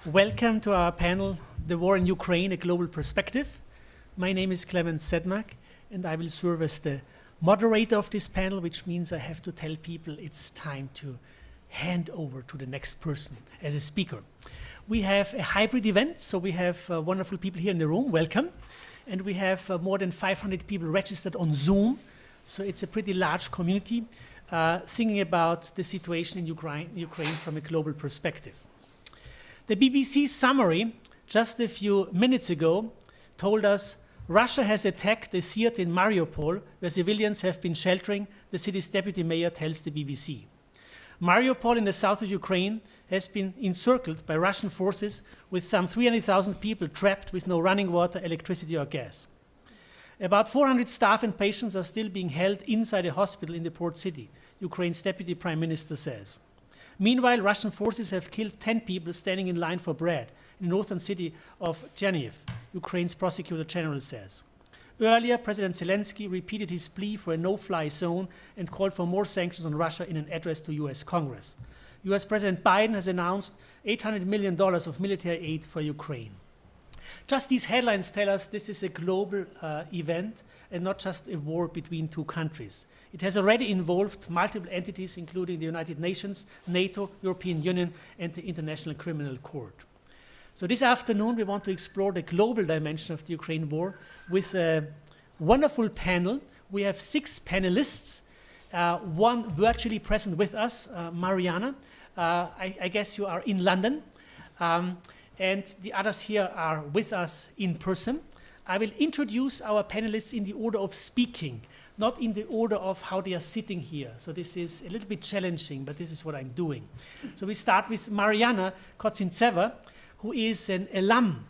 Welcome to our panel, The War in Ukraine, A Global Perspective. My name is Clemens Sedmak, and I will serve as the moderator of this panel, which means I have to tell people it's time to hand over to the next person as a speaker. We have a hybrid event, so we have wonderful people here in the room. Welcome. And we have more than 500 people registered on Zoom, so it's a pretty large community thinking about the situation in Ukraine from a global perspective. The BBC summary just a few minutes ago told us Russia has attacked the theater in Mariupol, where civilians have been sheltering, the city's deputy mayor tells the BBC. Mariupol in the south of Ukraine has been encircled by Russian forces with some 300,000 people trapped with no running water, electricity or gas. About 400 staff and patients are still being held inside a hospital in the port city, Ukraine's deputy prime minister says. Meanwhile, Russian forces have killed 10 people standing in line for bread in the northern city of Keough, Ukraine's prosecutor general says. Earlier, President Zelensky repeated his plea for a no-fly zone and called for more sanctions on Russia in an address to US Congress. US President Biden has announced $800 million of military aid for Ukraine. Just these headlines tell us this is a global event and not just a war between two countries. It has already involved multiple entities, including the United Nations, NATO, European Union, and the International Criminal Court. So this afternoon, we want to explore the global dimension of the Ukraine war with a wonderful panel. We have 6 panelists, one virtually present with us, Mariana. I guess you are in London. And the others here are with us in person. I will introduce our panelists in the order of speaking, not in the order of how they are sitting here. So this is a little bit challenging, but this is what I'm doing. So we start with Mariana Kozintseva, who is an alum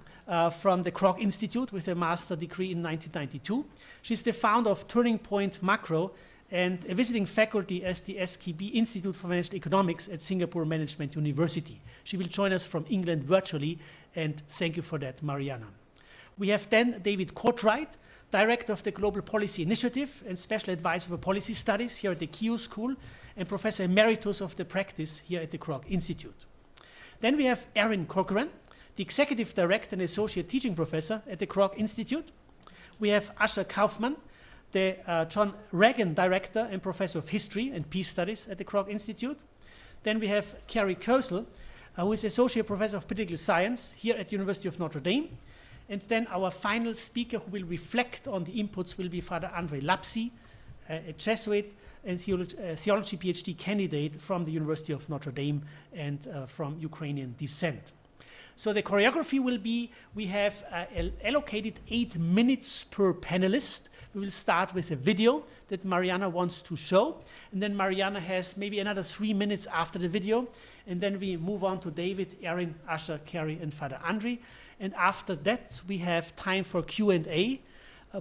from the Kroc Institute with a master's degree in 1992. She's the founder of Turning Point Macro and a visiting faculty as the SKB Institute for Financial Economics at Singapore Management University. She will join us from England virtually, and thank you for that, Mariana. We have then David Cortright, Director of the Global Policy Initiative and Special Advisor for Policy Studies here at the Keough School, and Professor Emeritus of the Practice here at the Kroc Institute. Then we have Erin Corcoran, the Executive Director and Associate Teaching Professor at the Kroc Institute. We have Asher Kaufman, the John Reagan Director and Professor of History and Peace Studies at the Kroc Institute. Then we have Keough, who is Associate Professor of Political Science here at the University of Notre Dame. And then our final speaker who will reflect on the inputs will be Father Andrij Hlabse, a Jesuit and theology Ph.D. candidate from the University of Notre Dame and from Ukrainian descent. So the choreography will be, we have allocated 8 minutes per panelist. We will start with a video that Mariana wants to show. And then Mariana has maybe another 3 minutes after the video. And then we move on to David, Erin, Asher, Kerry, and Father Andrij. And after that, we have time for Q&A,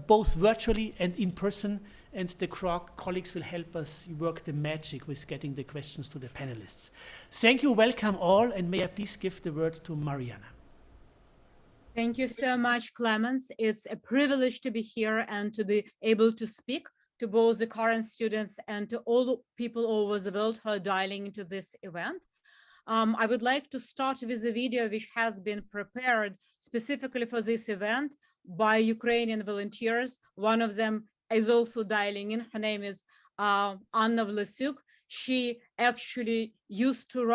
both virtually and in person. And the Kroc colleagues will help us work the magic with getting the questions to the panelists. Thank you, welcome all, and may I please give the word to Mariana. Thank you so much, Clemens. It's a privilege to be here and to be able to speak to both the current students and to all the people over the world who are dialing into this event. I would like to start with a video which has been prepared specifically for this event by Ukrainian volunteers. One of them is also dialing in. Her name is Anna Vlasuk. She actually used to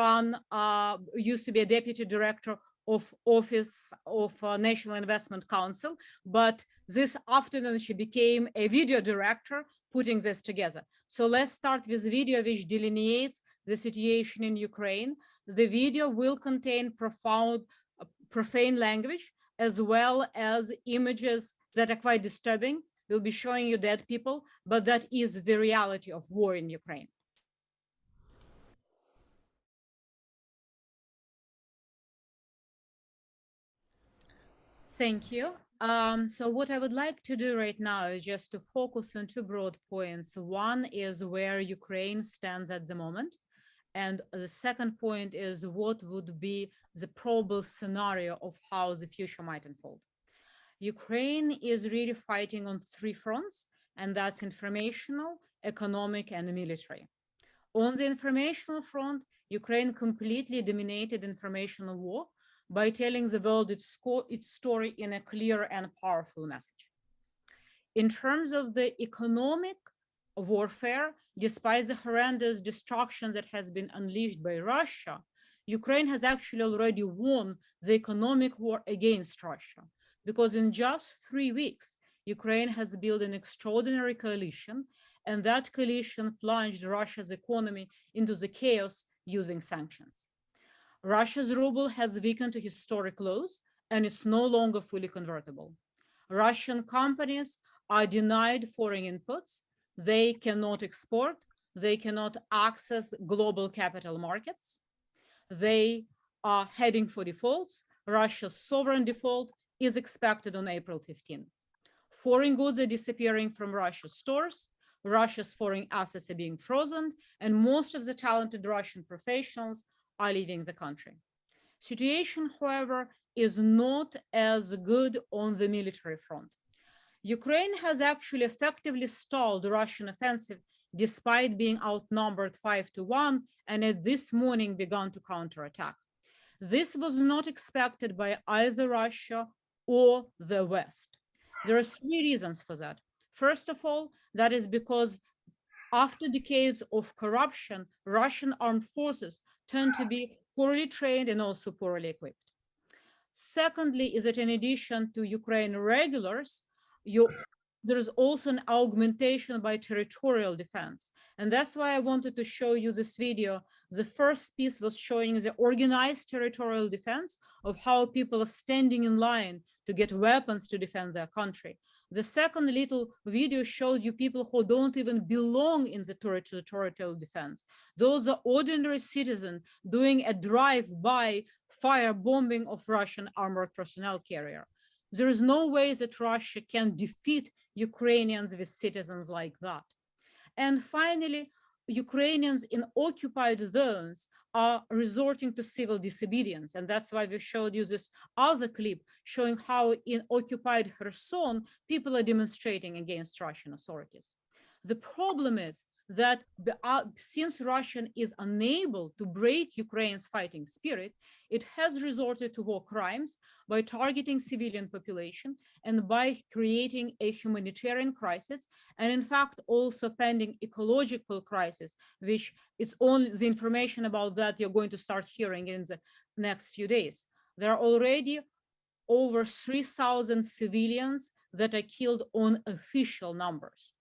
be a deputy director of Office of National Investment Council, but this afternoon she became a video director putting this together. So let's start with a video which delineates the situation in Ukraine. The video will contain profane language as well as images that are quite disturbing. We'll be showing you dead people, but that is the reality of war in Ukraine. Thank you. So what I would like to do right now is just to focus on 2 broad points. One is where Ukraine stands at the moment. And the second point is what would be the probable scenario of how the future might unfold. Ukraine is really fighting on 3 fronts, and that's informational, economic, and military. On the informational front, Ukraine completely dominated informational war, by telling the world its story in a clear and powerful message. In terms of the economic warfare, despite the horrendous destruction that has been unleashed by Russia, Ukraine has actually already won the economic war against Russia, because in just 3 weeks, Ukraine has built an extraordinary coalition, and that coalition plunged Russia's economy into the chaos using sanctions. Russia's ruble has weakened to historic lows, and it's no longer fully convertible. Russian companies are denied foreign inputs. They cannot export. They cannot access global capital markets. They are heading for defaults. Russia's sovereign default is expected on April 15. Foreign goods are disappearing from Russia's stores. Russia's foreign assets are being frozen, and most of the talented Russian professionals are leaving the country. Situation, however, is not as good on the military front. Ukraine has actually effectively stalled the Russian offensive despite being outnumbered 5-1, and at this morning begun to counterattack. This was not expected by either Russia or the West. There are 3 reasons for that. First of all, that is because after decades of corruption, Russian armed forces tend to be poorly trained and also poorly equipped. Secondly, is that in addition to Ukraine regulars, there is also an augmentation by territorial defense. And that's why I wanted to show you this video. The first piece was showing the organized territorial defense of how people are standing in line to get weapons to defend their country. The second little video showed you people who don't even belong in the territorial defense. Those are ordinary citizens doing a drive-by fire bombing of Russian armored personnel carrier. There is no way that Russia can defeat Ukrainians with citizens like that. And finally, Ukrainians in occupied zones are resorting to civil disobedience. And that's why we showed you this other clip showing how in occupied Kherson, people are demonstrating against Russian authorities. The problem is that since Russia is unable to break Ukraine's fighting spirit, it has resorted to war crimes by targeting civilian population and by creating a humanitarian crisis, and in fact also pending ecological crisis, which it's only the information about that you're going to start hearing in the next few days. There are already over 3,000 civilians that are killed on official numbers.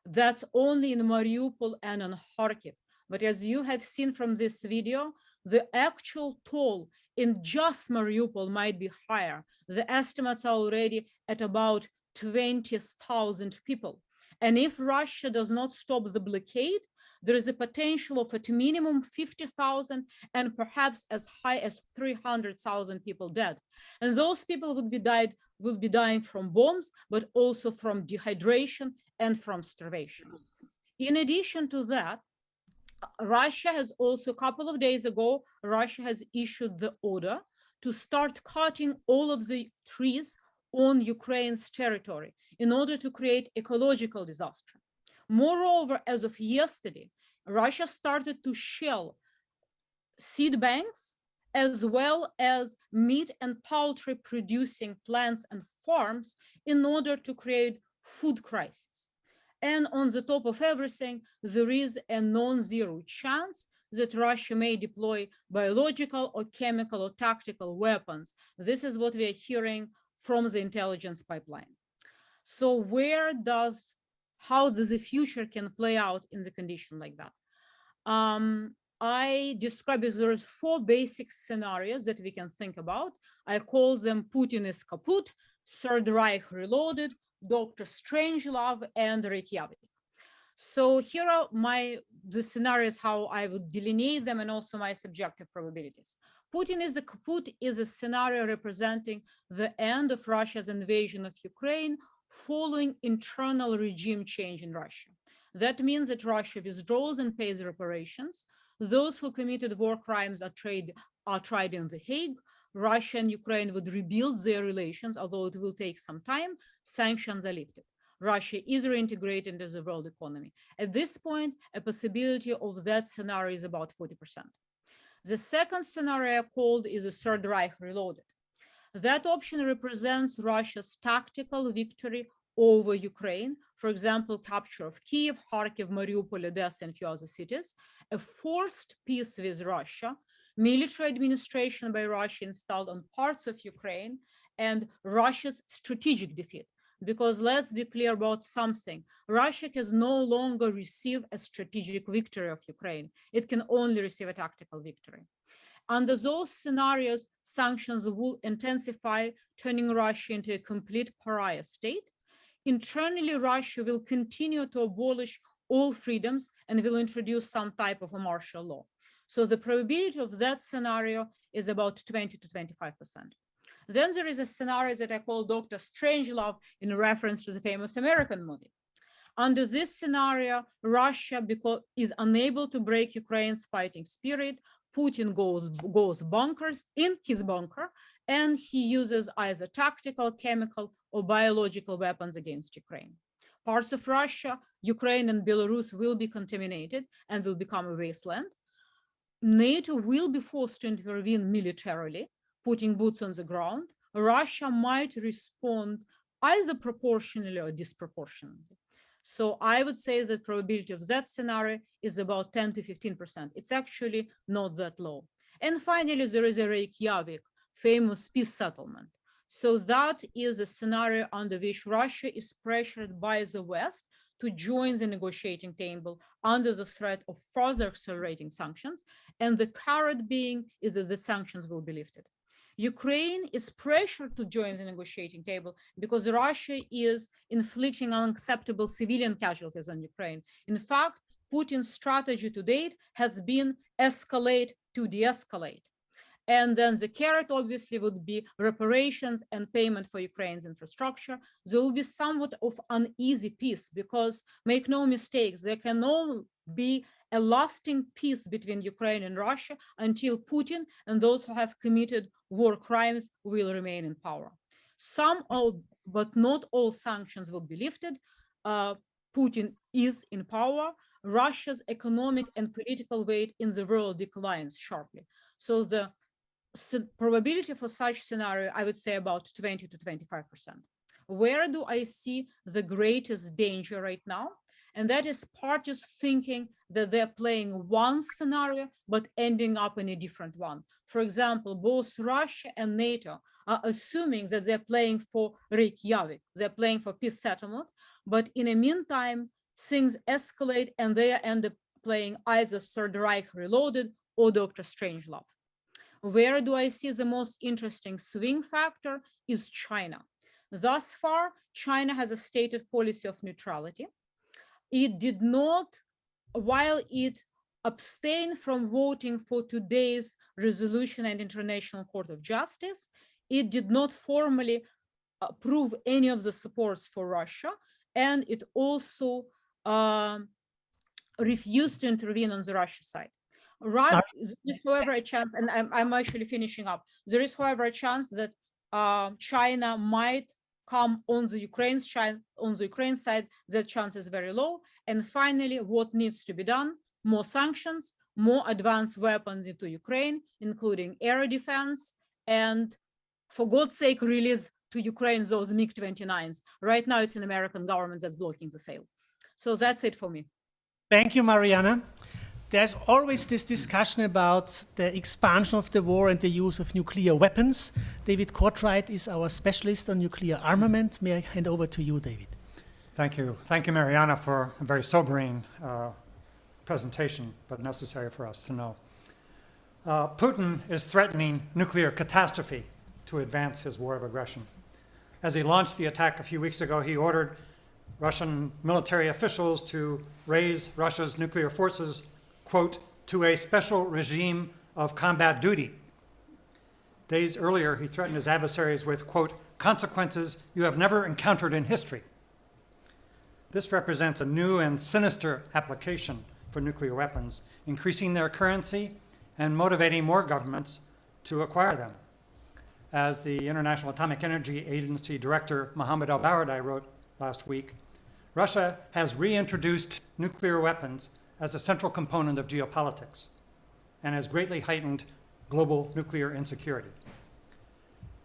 That's only in Mariupol and in Kharkiv. But as you have seen from this video, the actual toll in just Mariupol might be higher. The estimates are already at about 20,000 people. And if Russia does not stop the blockade, there is a potential of at minimum 50,000 and perhaps as high as 300,000 people dead. And those people will be dying from bombs, but also from dehydration and from starvation. In addition to that, Russia has also, a couple of days ago, Russia has issued the order to start cutting all of the trees on Ukraine's territory in order to create ecological disaster. Moreover, as of yesterday, Russia started to shell seed banks as well as meat and poultry producing plants and farms in order to create food crisis. And on the top of everything, there is a non-zero chance that Russia may deploy biological or chemical or tactical weapons. This is what we are hearing from the intelligence pipeline. So how does the future can play out in the condition like that? I describe it, there's 4 basic scenarios that we can think about. I call them Putin is kaput, Third Reich reloaded, Dr. Strangelove, and Reykjavik. So here are the scenarios, how I would delineate them, and also my subjective probabilities. Putin is a kaput is a scenario representing the end of Russia's invasion of Ukraine following internal regime change in Russia. That means that Russia withdraws and pays reparations. Those who committed war crimes are tried in The Hague. Russia and Ukraine would rebuild their relations, although it will take some time. Sanctions are lifted. Russia is reintegrated into the world economy. At this point, a possibility of that scenario is about 40%. The second scenario called is a Third Reich reloaded. That option represents Russia's tactical victory over Ukraine, for example, capture of Kyiv, Kharkiv, Mariupol, Odessa, and few other cities, a forced peace with Russia, military administration by Russia installed on parts of Ukraine, and Russia's strategic defeat. Because let's be clear about something, Russia can no longer receive a strategic victory of Ukraine. It can only receive a tactical victory. Under those scenarios, sanctions will intensify, turning Russia into a complete pariah state. Internally, Russia will continue to abolish all freedoms and will introduce some type of a martial law. So the probability of that scenario is about 20 to 25%. Then there is a scenario that I call Dr. Strangelove in reference to the famous American movie. Under this scenario, Russia is unable to break Ukraine's fighting spirit. Putin goes bonkers in his bunker, and he uses either tactical, chemical, or biological weapons against Ukraine. Parts of Russia, Ukraine, and Belarus will be contaminated and will become a wasteland. NATO will be forced to intervene militarily, putting boots on the ground. Russia might respond either proportionally or disproportionately. So I would say the probability of that scenario is about 10 to 15%. It's actually not that low. And finally, there is a Reykjavik, famous peace settlement. So that is a scenario under which Russia is pressured by the West to join the negotiating table under the threat of further accelerating sanctions. And the carrot being is that the sanctions will be lifted. Ukraine is pressured to join the negotiating table because Russia is inflicting unacceptable civilian casualties on Ukraine. In fact, Putin's strategy to date has been escalate to de-escalate. And then the carrot obviously would be reparations and payment for Ukraine's infrastructure. There will be somewhat of uneasy peace because, make no mistakes, there can only be a lasting peace between Ukraine and Russia until Putin and those who have committed war crimes will remain in power. Some, but not all sanctions will be lifted. Putin is in power. Russia's economic and political weight in the world declines sharply. So the probability for such scenario, I would say about 20 to 25%. Where do I see the greatest danger right now? And that is parties thinking that they're playing one scenario, but ending up in a different one. For example, both Russia and NATO are assuming that they're playing for Reykjavik, they're playing for peace settlement, but in the meantime, things escalate and they end up playing either Third Reich Reloaded or Dr. Strangelove. Where do I see the most interesting swing factor is China. Thus far, China has a stated policy of neutrality. It did not, while it abstained from voting for today's resolution and International Court of Justice, it did not formally approve any of the supports for Russia, and it also refused to intervene on the Russia side. There is, however, a chance, and I'm actually finishing up. There is, however, a chance that China might come on the Ukraine side. That chance is very low. And finally, what needs to be done? More sanctions, more advanced weapons into Ukraine, including air defense, and for God's sake, release to Ukraine those MiG-29s. Right now, it's an American government that's blocking the sale. So that's it for me. Thank you, Mariana. There's always this discussion about the expansion of the war and the use of nuclear weapons. David Cortright is our specialist on nuclear armament. May I hand over to you, David? Thank you. Thank you, Mariana, for a very sobering presentation, but necessary for us to know. Putin is threatening nuclear catastrophe to advance his war of aggression. As he launched the attack a few weeks ago, he ordered Russian military officials to raise Russia's nuclear forces, quote, to a special regime of combat duty. Days earlier, he threatened his adversaries with, quote, consequences you have never encountered in history. This represents a new and sinister application for nuclear weapons, increasing their currency and motivating more governments to acquire them. As the International Atomic Energy Agency Director Mohammed al-Baradei wrote last week, Russia has reintroduced nuclear weapons as a central component of geopolitics. and has greatly heightened global nuclear insecurity.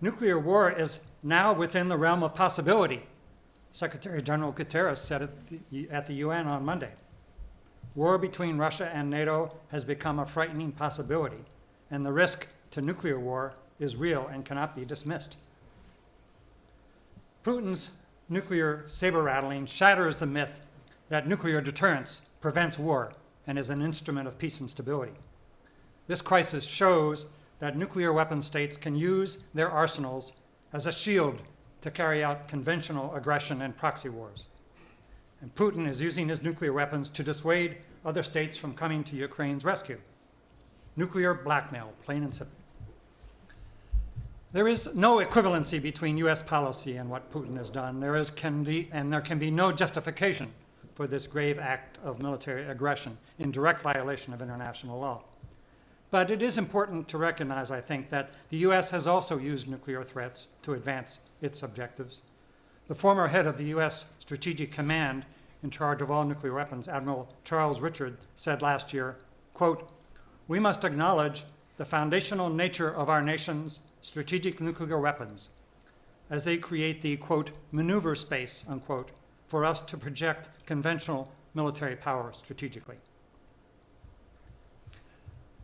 Nuclear war is now within the realm of possibility, Secretary General Guterres said at the UN on Monday. War between Russia and NATO has become a frightening possibility, and the risk to nuclear war is real and cannot be dismissed. Putin's nuclear saber-rattling shatters the myth that nuclear deterrence prevents war and is an instrument of peace and stability. This crisis shows that nuclear weapon states can use their arsenals as a shield to carry out conventional aggression and proxy wars. And Putin is using his nuclear weapons to dissuade other states from coming to Ukraine's rescue. Nuclear blackmail, plain and simple. There is no equivalency between US policy and what Putin has done. There can be no justification for this grave act of military aggression in direct violation of international law. But it is important to recognize, I think, that the US has also used nuclear threats to advance its objectives. The former head of the US Strategic Command in charge of all nuclear weapons, Admiral Charles Richard, said last year, quote, "We must acknowledge the foundational nature of our nation's strategic nuclear weapons as they create the, quote, maneuver space, unquote, for us to project conventional military power strategically."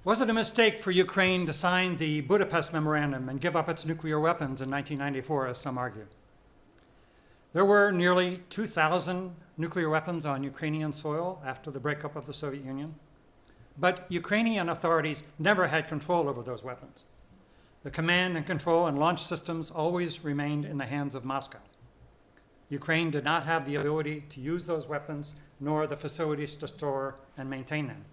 Was it a mistake for Ukraine to sign the Budapest Memorandum and give up its nuclear weapons in 1994, as some argue? There were nearly 2,000 nuclear weapons on Ukrainian soil after the breakup of the Soviet Union, but Ukrainian authorities never had control over those weapons. The command and control and launch systems always remained in the hands of Moscow. Ukraine did not have the ability to use those weapons, nor the facilities to store and maintain them.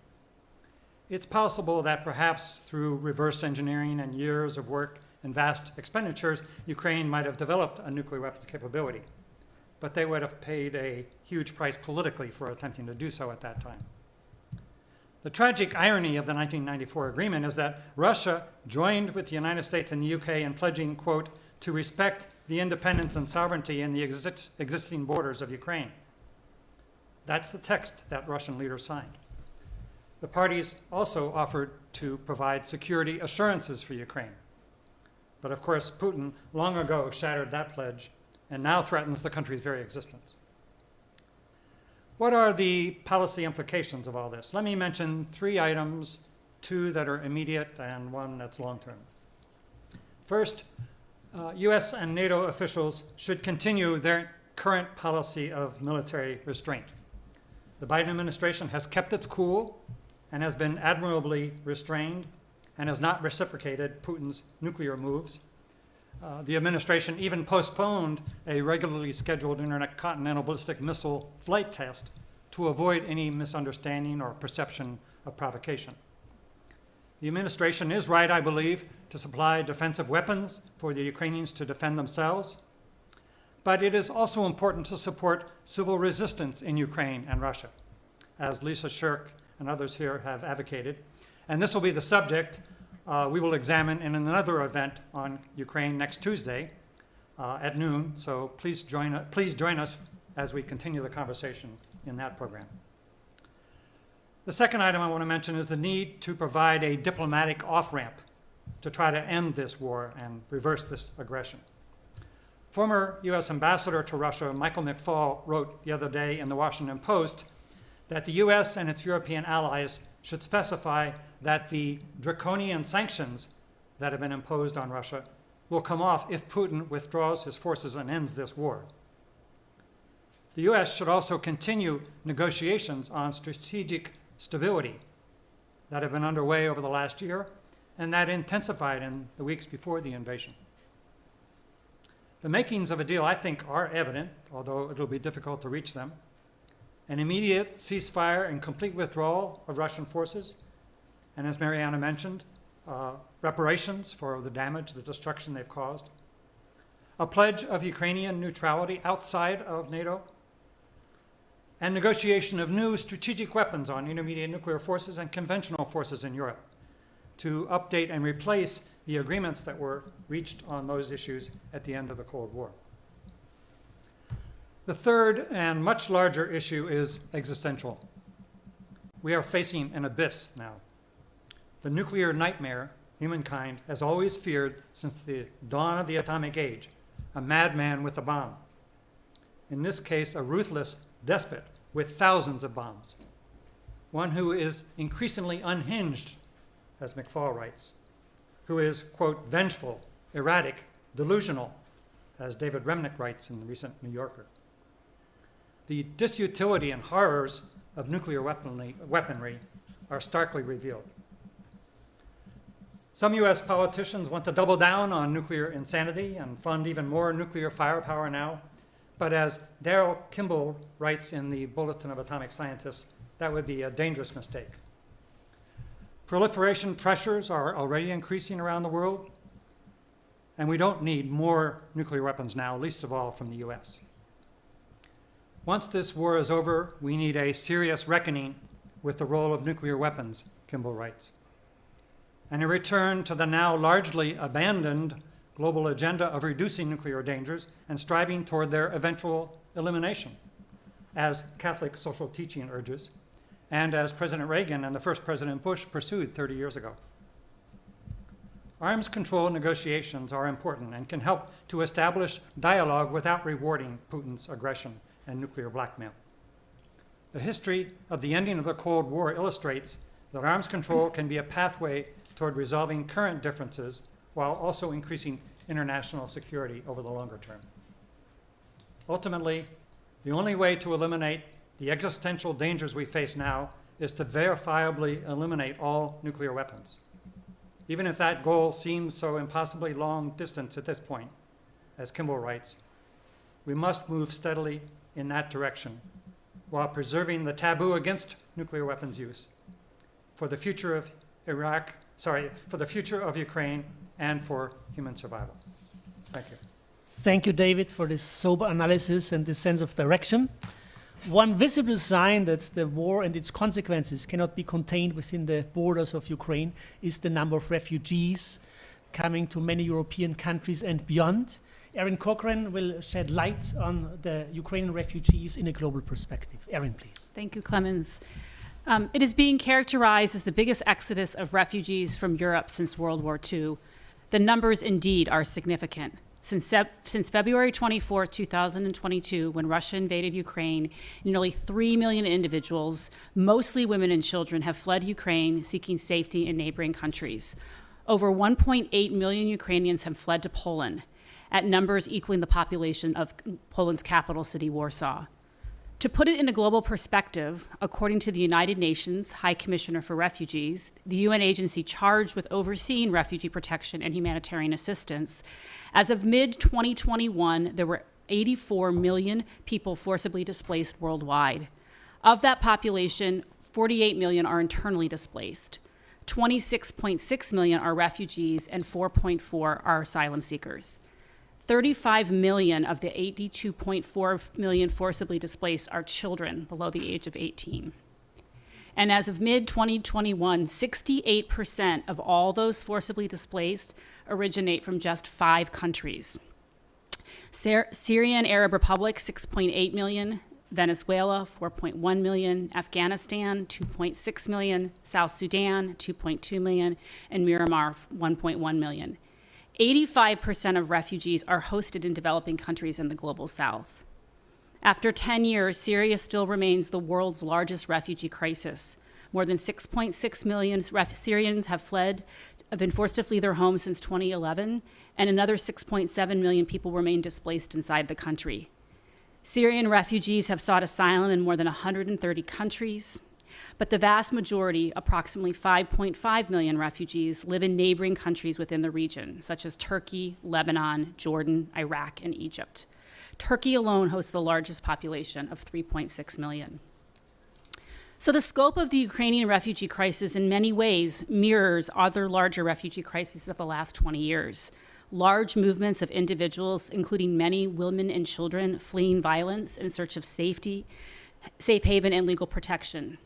It's possible that perhaps through reverse engineering and years of work and vast expenditures, Ukraine might have developed a nuclear weapons capability, but they would have paid a huge price politically for attempting to do so at that time. The tragic irony of the 1994 agreement is that Russia joined with the United States and the UK in pledging, quote, to respect the independence and sovereignty in the existing borders of Ukraine. That's the text that Russian leaders signed. The parties also offered to provide security assurances for Ukraine. But of course, Putin long ago shattered that pledge and now threatens the country's very existence. What are the policy implications of all this? Let me mention 3 items, 2 that are immediate and 1 that's long-term. First, US and NATO officials should continue their current policy of military restraint. The Biden administration has kept its cool and has been admirably restrained and has not reciprocated Putin's nuclear moves. The administration even postponed a regularly scheduled intercontinental ballistic missile flight test to avoid any misunderstanding or perception of provocation. The administration is right, I believe, to supply defensive weapons for the Ukrainians to defend themselves, but it is also important to support civil resistance in Ukraine and Russia, as Lisa Shirk and others here have advocated. And this will be the subject we will examine in another event on Ukraine next Tuesday at noon. So please join us as we continue the conversation in that program. The second item I want to mention is the need to provide a diplomatic off-ramp to try to end this war and reverse this aggression. Former US Ambassador to Russia, Michael McFaul, wrote the other day in the Washington Post that the US and its European allies should specify that the draconian sanctions that have been imposed on Russia will come off if Putin withdraws his forces and ends this war. The US should also continue negotiations on strategic stability that have been underway over the last year and that intensified in the weeks before the invasion. The makings of a deal, I think, are evident, although it'll be difficult to reach them. An immediate ceasefire and complete withdrawal of Russian forces, and as Mariana mentioned, reparations for the damage, the destruction they've caused. A pledge of Ukrainian neutrality outside of NATO, and negotiation of new strategic weapons on intermediate nuclear forces and conventional forces in Europe to update and replace the agreements that were reached on those issues at the end of the Cold War. The third and much larger issue is existential. We are facing an abyss now. the nuclear nightmare humankind has always feared since the dawn of the atomic age, a madman with a bomb. In this case, a ruthless despot with thousands of bombs. One who is increasingly unhinged, as McFall writes, who is, quote, vengeful, erratic, delusional, as David Remnick writes in the recent New Yorker. The disutility and horrors of nuclear weaponry are starkly revealed. Some US politicians want to double down on nuclear insanity and fund even more nuclear firepower now, but as Daryl Kimball writes in the Bulletin of Atomic Scientists, that would be a dangerous mistake. Proliferation pressures are already increasing around the world, and we don't need more nuclear weapons now, least of all from the US. Once this war is over, we need a serious reckoning with the role of nuclear weapons, Kimball writes, and a return to the now largely abandoned global agenda of reducing nuclear dangers and striving toward their eventual elimination, as Catholic social teaching urges, and as President Reagan and the first President Bush pursued 30 years ago. Arms control negotiations are important and can help to establish dialogue without rewarding Putin's aggression and nuclear blackmail. The history of the ending of the Cold War illustrates that arms control can be a pathway toward resolving current differences while also increasing international security over the longer term. Ultimately, the only way to eliminate the existential dangers we face now is to verifiably eliminate all nuclear weapons. Even if that goal seems so impossibly long distance at this point, as Kimball writes, we must move steadily in that direction while preserving the taboo against nuclear weapons use for the future of for the future of Ukraine and for human survival. Thank you. Thank you, David, for this sober analysis and this sense of direction. One visible sign that the war and its consequences cannot be contained within the borders of Ukraine is the number of refugees coming to many European countries and beyond. Erin Corcoran will shed light on the Ukrainian refugees in a global perspective. Erin, please. Thank you, Clemens. It is being characterized as the biggest exodus of refugees from Europe since World War II. The numbers indeed are significant. Since February 24, 2022, when Russia invaded Ukraine, nearly 3 million individuals, mostly women and children, have fled Ukraine seeking safety in neighboring countries. Over 1.8 million Ukrainians have fled to Poland, at numbers equaling the population of Poland's capital city, Warsaw. To put it in a global perspective, according to the United Nations High Commissioner for Refugees, the UN agency charged with overseeing refugee protection and humanitarian assistance, as of mid-2021, there were 84 million people forcibly displaced worldwide. Of that population, 48 million are internally displaced, 26.6 million are refugees, and 4.4 are asylum seekers. 35 million of the 82.4 million forcibly displaced are children below the age of 18. And as of mid-2021, 68% of all those forcibly displaced originate from just 5 countries. Syrian Arab Republic, 6.8 million, Venezuela, 4.1 million, Afghanistan, 2.6 million, South Sudan, 2.2 million, and Myanmar, 1.1 million. 85% of refugees are hosted in developing countries in the global south. After 10 years, Syria still remains the world's largest refugee crisis. More than 6.6 million Syrians have been forced to flee their homes since 2011, and another 6.7 million people remain displaced inside the country. Syrian refugees have sought asylum in more than 130 countries, but the vast majority, approximately 5.5 million refugees, live in neighboring countries within the region, such as Turkey, Lebanon, Jordan, Iraq, and Egypt. Turkey alone hosts the largest population of 3.6 million. So the scope of the Ukrainian refugee crisis in many ways mirrors other larger refugee crises of the last 20 years. Large movements of individuals, including many women and children, fleeing violence in search of safety, safe haven, and legal protection.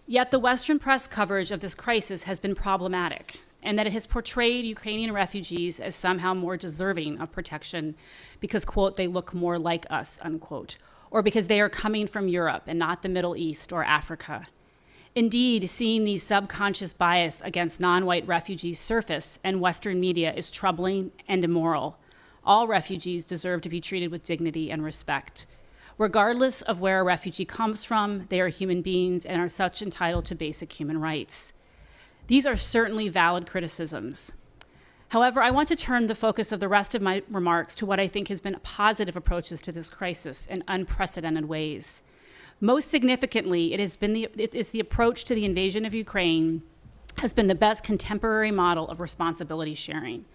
Yet the Western press coverage of this crisis has been problematic, and that it has portrayed Ukrainian refugees as somehow more deserving of protection because, quote, they look more like us, unquote, or because they are coming from Europe and not the Middle East or Africa. Indeed, seeing these subconscious bias against non-white refugees surface in Western media is troubling and immoral. All refugees deserve to be treated with dignity and respect. Regardless of where a refugee comes from, they are human beings and are such entitled to basic human rights. These are certainly valid criticisms. However, I want to turn the focus of the rest of my remarks to what I think has been positive approaches to this crisis in unprecedented ways. Most significantly, it's the approach to the invasion of Ukraine has been the best contemporary model of responsibility sharing.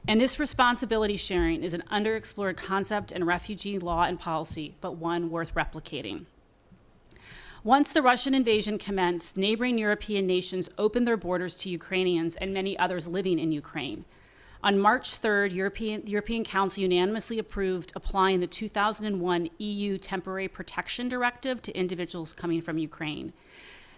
And this responsibility sharing is an underexplored concept in refugee law and policy, but one worth replicating. Once the Russian invasion commenced, neighboring European nations opened their borders to Ukrainians and many others living in Ukraine. On March 3rd, the European Council unanimously approved applying the 2001 EU Temporary Protection Directive to individuals coming from Ukraine.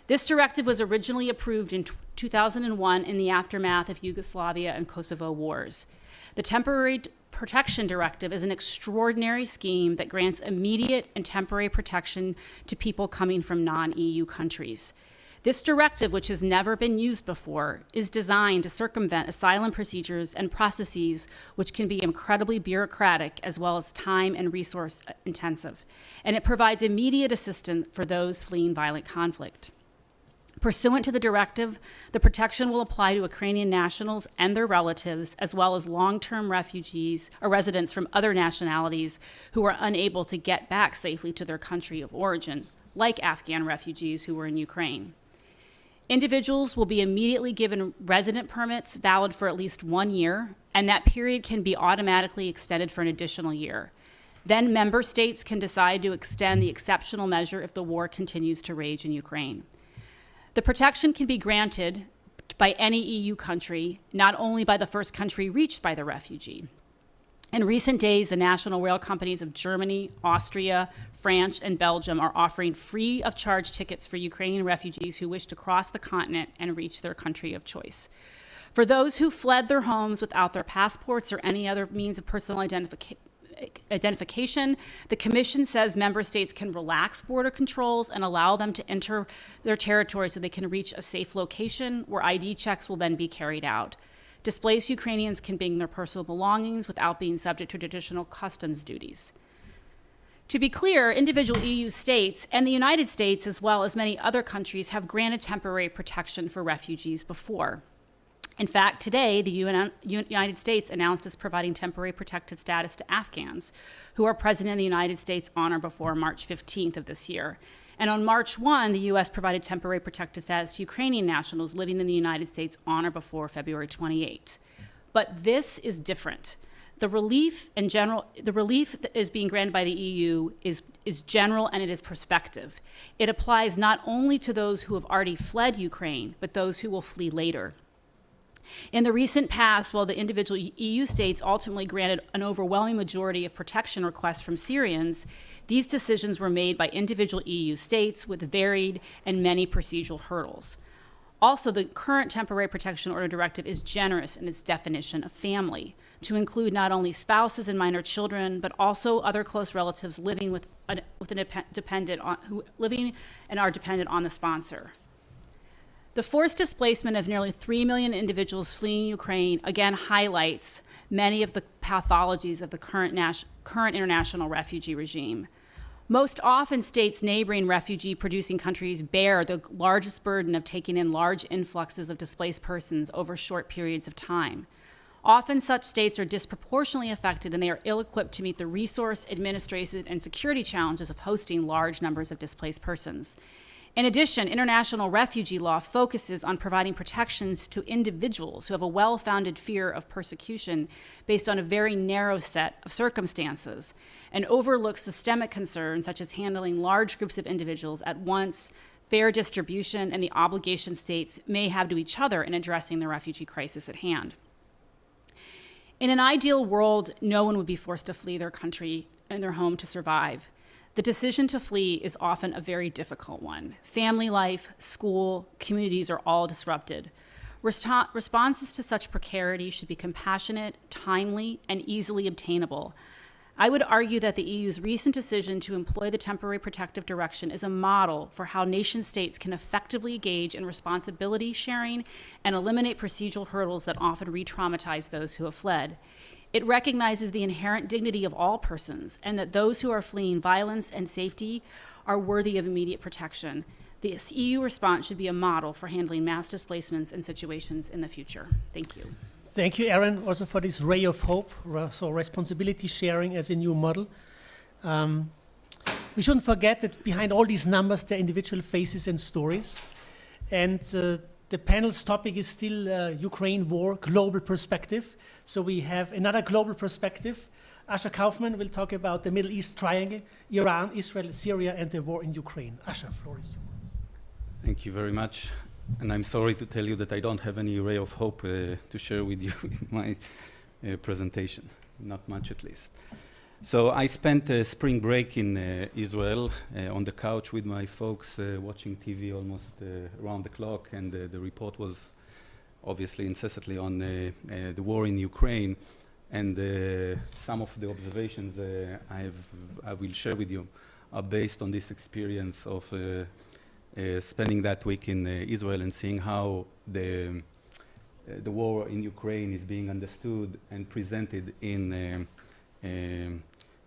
This directive was originally approved in 2001 in the aftermath of Yugoslavia and Kosovo wars. The Temporary Protection Directive is an extraordinary scheme that grants immediate and temporary protection to people coming from non-EU countries. This directive, which has never been used before, is designed to circumvent asylum procedures and processes which can be incredibly bureaucratic as well as time and resource intensive, and it provides immediate assistance for those fleeing violent conflict. Pursuant to the directive, the protection will apply to Ukrainian nationals and their relatives, as well as long-term refugees or residents from other nationalities who are unable to get back safely to their country of origin, like Afghan refugees who were in Ukraine. Individuals will be immediately given resident permits valid for at least 1 year, and that period can be automatically extended for an additional year. Then member states can decide to extend the exceptional measure if the war continues to rage in Ukraine. The protection can be granted by any EU country, not only by the first country reached by the refugee. In recent days, the national rail companies of Germany, Austria, France, and Belgium are offering free of charge tickets for Ukrainian refugees who wish to cross the continent and reach their country of choice. For those who fled their homes without their passports or any other means of personal identification, the Commission says member states can relax border controls and allow them to enter their territory so they can reach a safe location where ID checks will then be carried out. Displaced Ukrainians can bring their personal belongings without being subject to traditional customs duties. To be clear, individual EU states and the United States, as well as many other countries, have granted temporary protection for refugees before. In fact, today, the United States announced it's providing temporary protected status to Afghans who are present in the United States on or before March 15th of this year. And on March 1, the U.S. provided temporary protected status to Ukrainian nationals living in the United States on or before February 28. But this is different. The relief that is being granted by the EU is general and it is prospective. It applies not only to those who have already fled Ukraine, but those who will flee later. In the recent past, while the individual EU states ultimately granted an overwhelming majority of protection requests from Syrians, these decisions were made by individual EU states with varied and many procedural hurdles. Also, the current temporary protection order directive is generous in its definition of family, to include not only spouses and minor children, but also other close relatives living living and are dependent on the sponsor. The forced displacement of nearly 3 million individuals fleeing Ukraine again highlights many of the pathologies of the current international refugee regime. Most often, states neighboring refugee-producing countries bear the largest burden of taking in large influxes of displaced persons over short periods of time. Often, such states are disproportionately affected and they are ill-equipped to meet the resource, administrative, and security challenges of hosting large numbers of displaced persons. In addition, international refugee law focuses on providing protections to individuals who have a well-founded fear of persecution based on a very narrow set of circumstances and overlooks systemic concerns such as handling large groups of individuals at once, fair distribution, and the obligation states may have to each other in addressing the refugee crisis at hand. In an ideal world, no one would be forced to flee their country and their home to survive. The decision to flee is often a very difficult one. Family life, school, communities are all disrupted. Responses to such precarity should be compassionate, timely, and easily obtainable. I would argue that the EU's recent decision to employ the temporary protective direction is a model for how nation states can effectively engage in responsibility sharing and eliminate procedural hurdles that often re-traumatize those who have fled. It recognizes the inherent dignity of all persons and that those who are fleeing violence and safety are worthy of immediate protection. This EU response should be a model for handling mass displacements and situations in the future. Thank you. Thank you, Erin, also for this ray of hope, so responsibility sharing as a new model. We shouldn't forget that behind all these numbers, there are individual faces and stories. And the panel's topic is still Ukraine war, global perspective. So we have another global perspective. Asher Kaufman will talk about the Middle East triangle, Iran, Israel, Syria, and the war in Ukraine. Asher, floor is yours. Thank you very much. And I'm sorry to tell you that I don't have any ray of hope to share with you in my presentation, not much at least. So I spent a spring break in Israel on the couch with my folks watching TV almost around the clock, and the report was obviously incessantly on the war in Ukraine, and some of the observations I will share with you are based on this experience of spending that week in Israel and seeing how the war in Ukraine is being understood and presented in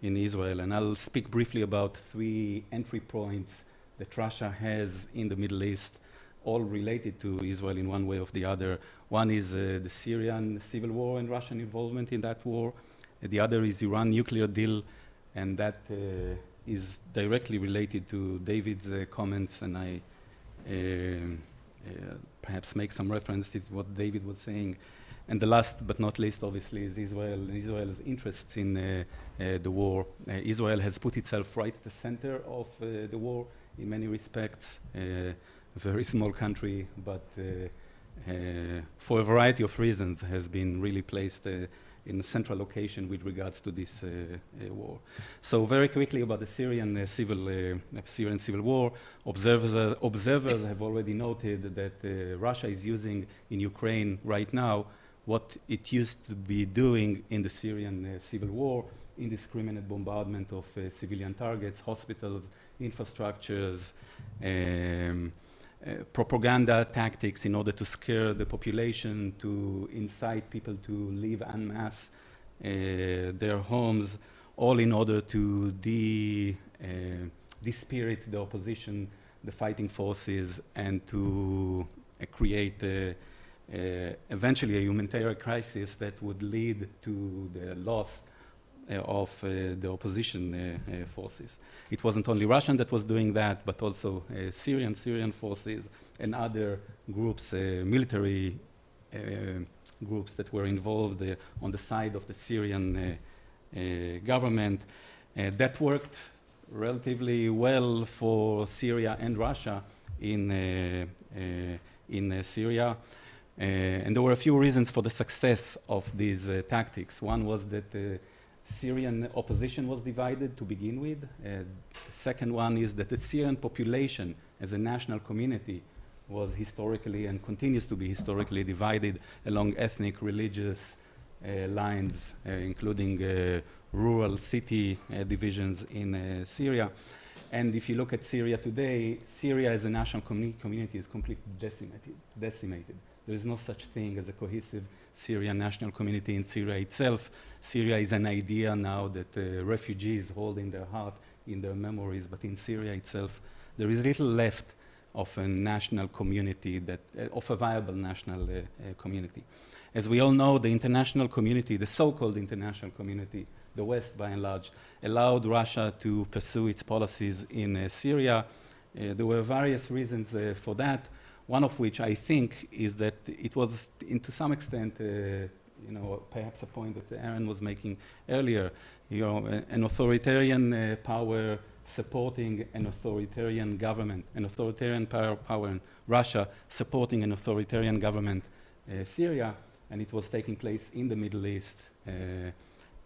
Israel. And I'll speak briefly about 3 entry points that Russia has in the Middle East, all related to Israel in one way or the other. One is the Syrian civil war and Russian involvement in that war. The other is Iran nuclear deal, and that is directly related to David's comments, and I perhaps make some reference to what David was saying. And the last but not least, obviously, is Israel and Israel's interests in the war. Israel has put itself right at the center of the war in many respects. A very small country, but for a variety of reasons has been really placed in a central location with regards to this war. So very quickly about the Syrian civil war, observers have already noted that Russia is using in Ukraine right now what it used to be doing in the Syrian civil war, indiscriminate bombardment of civilian targets, hospitals, infrastructures, propaganda tactics in order to scare the population, to incite people to leave en masse their homes, all in order to dispirit the opposition, the fighting forces, and to create eventually a humanitarian crisis that would lead to the loss of the opposition forces. It wasn't only Russian that was doing that, but also Syrian forces and other groups, military groups that were involved on the side of the Syrian government. That worked relatively well for Syria and Russia in Syria. And there were a few reasons for the success of these tactics. One was that Syrian opposition was divided to begin with. The second one is that the Syrian population as a national community was historically and continues to be historically divided along ethnic, religious lines, including rural city divisions in Syria. And if you look at Syria today, Syria as a national community is completely decimated. There is no such thing as a cohesive Syrian national community in Syria itself. Syria is an idea now that refugees hold in their heart, in their memories, but in Syria itself, there is little left of a national community, of a viable national community. As we all know, the international community, the so-called international community, the West by and large, allowed Russia to pursue its policies in Syria. There were various reasons for that. One of which I think is that it was, to some extent, perhaps a point that Erin was making earlier, an authoritarian power supporting an authoritarian government, an authoritarian power in Russia supporting an authoritarian government, Syria, and it was taking place in the Middle East,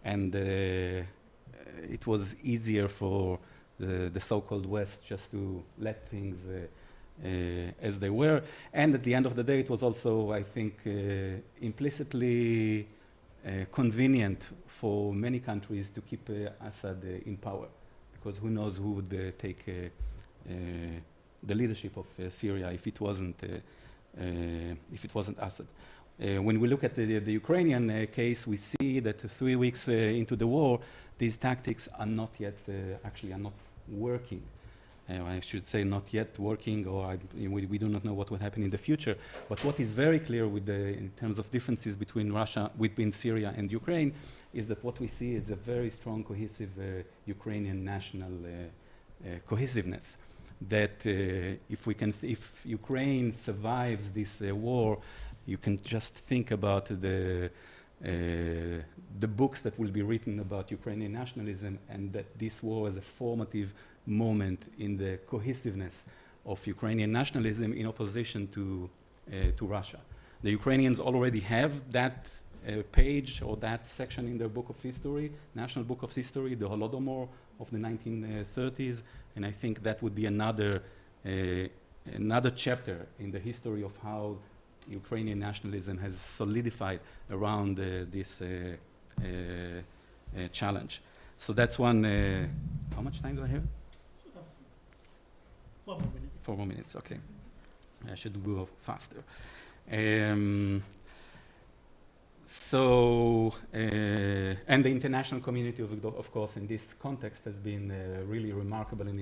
and it was easier for the so-called West just to let things as they were. And at the end of the day, it was also, I think, implicitly convenient for many countries to keep Assad in power, because who knows who would take the leadership of Syria if it wasn't Assad. When we look at the Ukrainian case, we see that 3 weeks into the war, these tactics are not yet actually are not working. I should say not yet working, or we do not know what will happen in the future. But what is very clear in terms of differences between Syria and Ukraine, is that what we see is a very strong, cohesive Ukrainian national cohesiveness. That if Ukraine survives this war, you can just think about the books that will be written about Ukrainian nationalism, and that this war is a formative moment in the cohesiveness of Ukrainian nationalism in opposition to Russia. The Ukrainians already have that page or that section in their book of history, national book of history, the Holodomor of the 1930s, and I think that would be another chapter in the history of how Ukrainian nationalism has solidified around this challenge. So that's one. How much time do I have? 4 more minutes. 4 more minutes, okay. I should go faster. And the international community, of course, in this context has been really remarkable in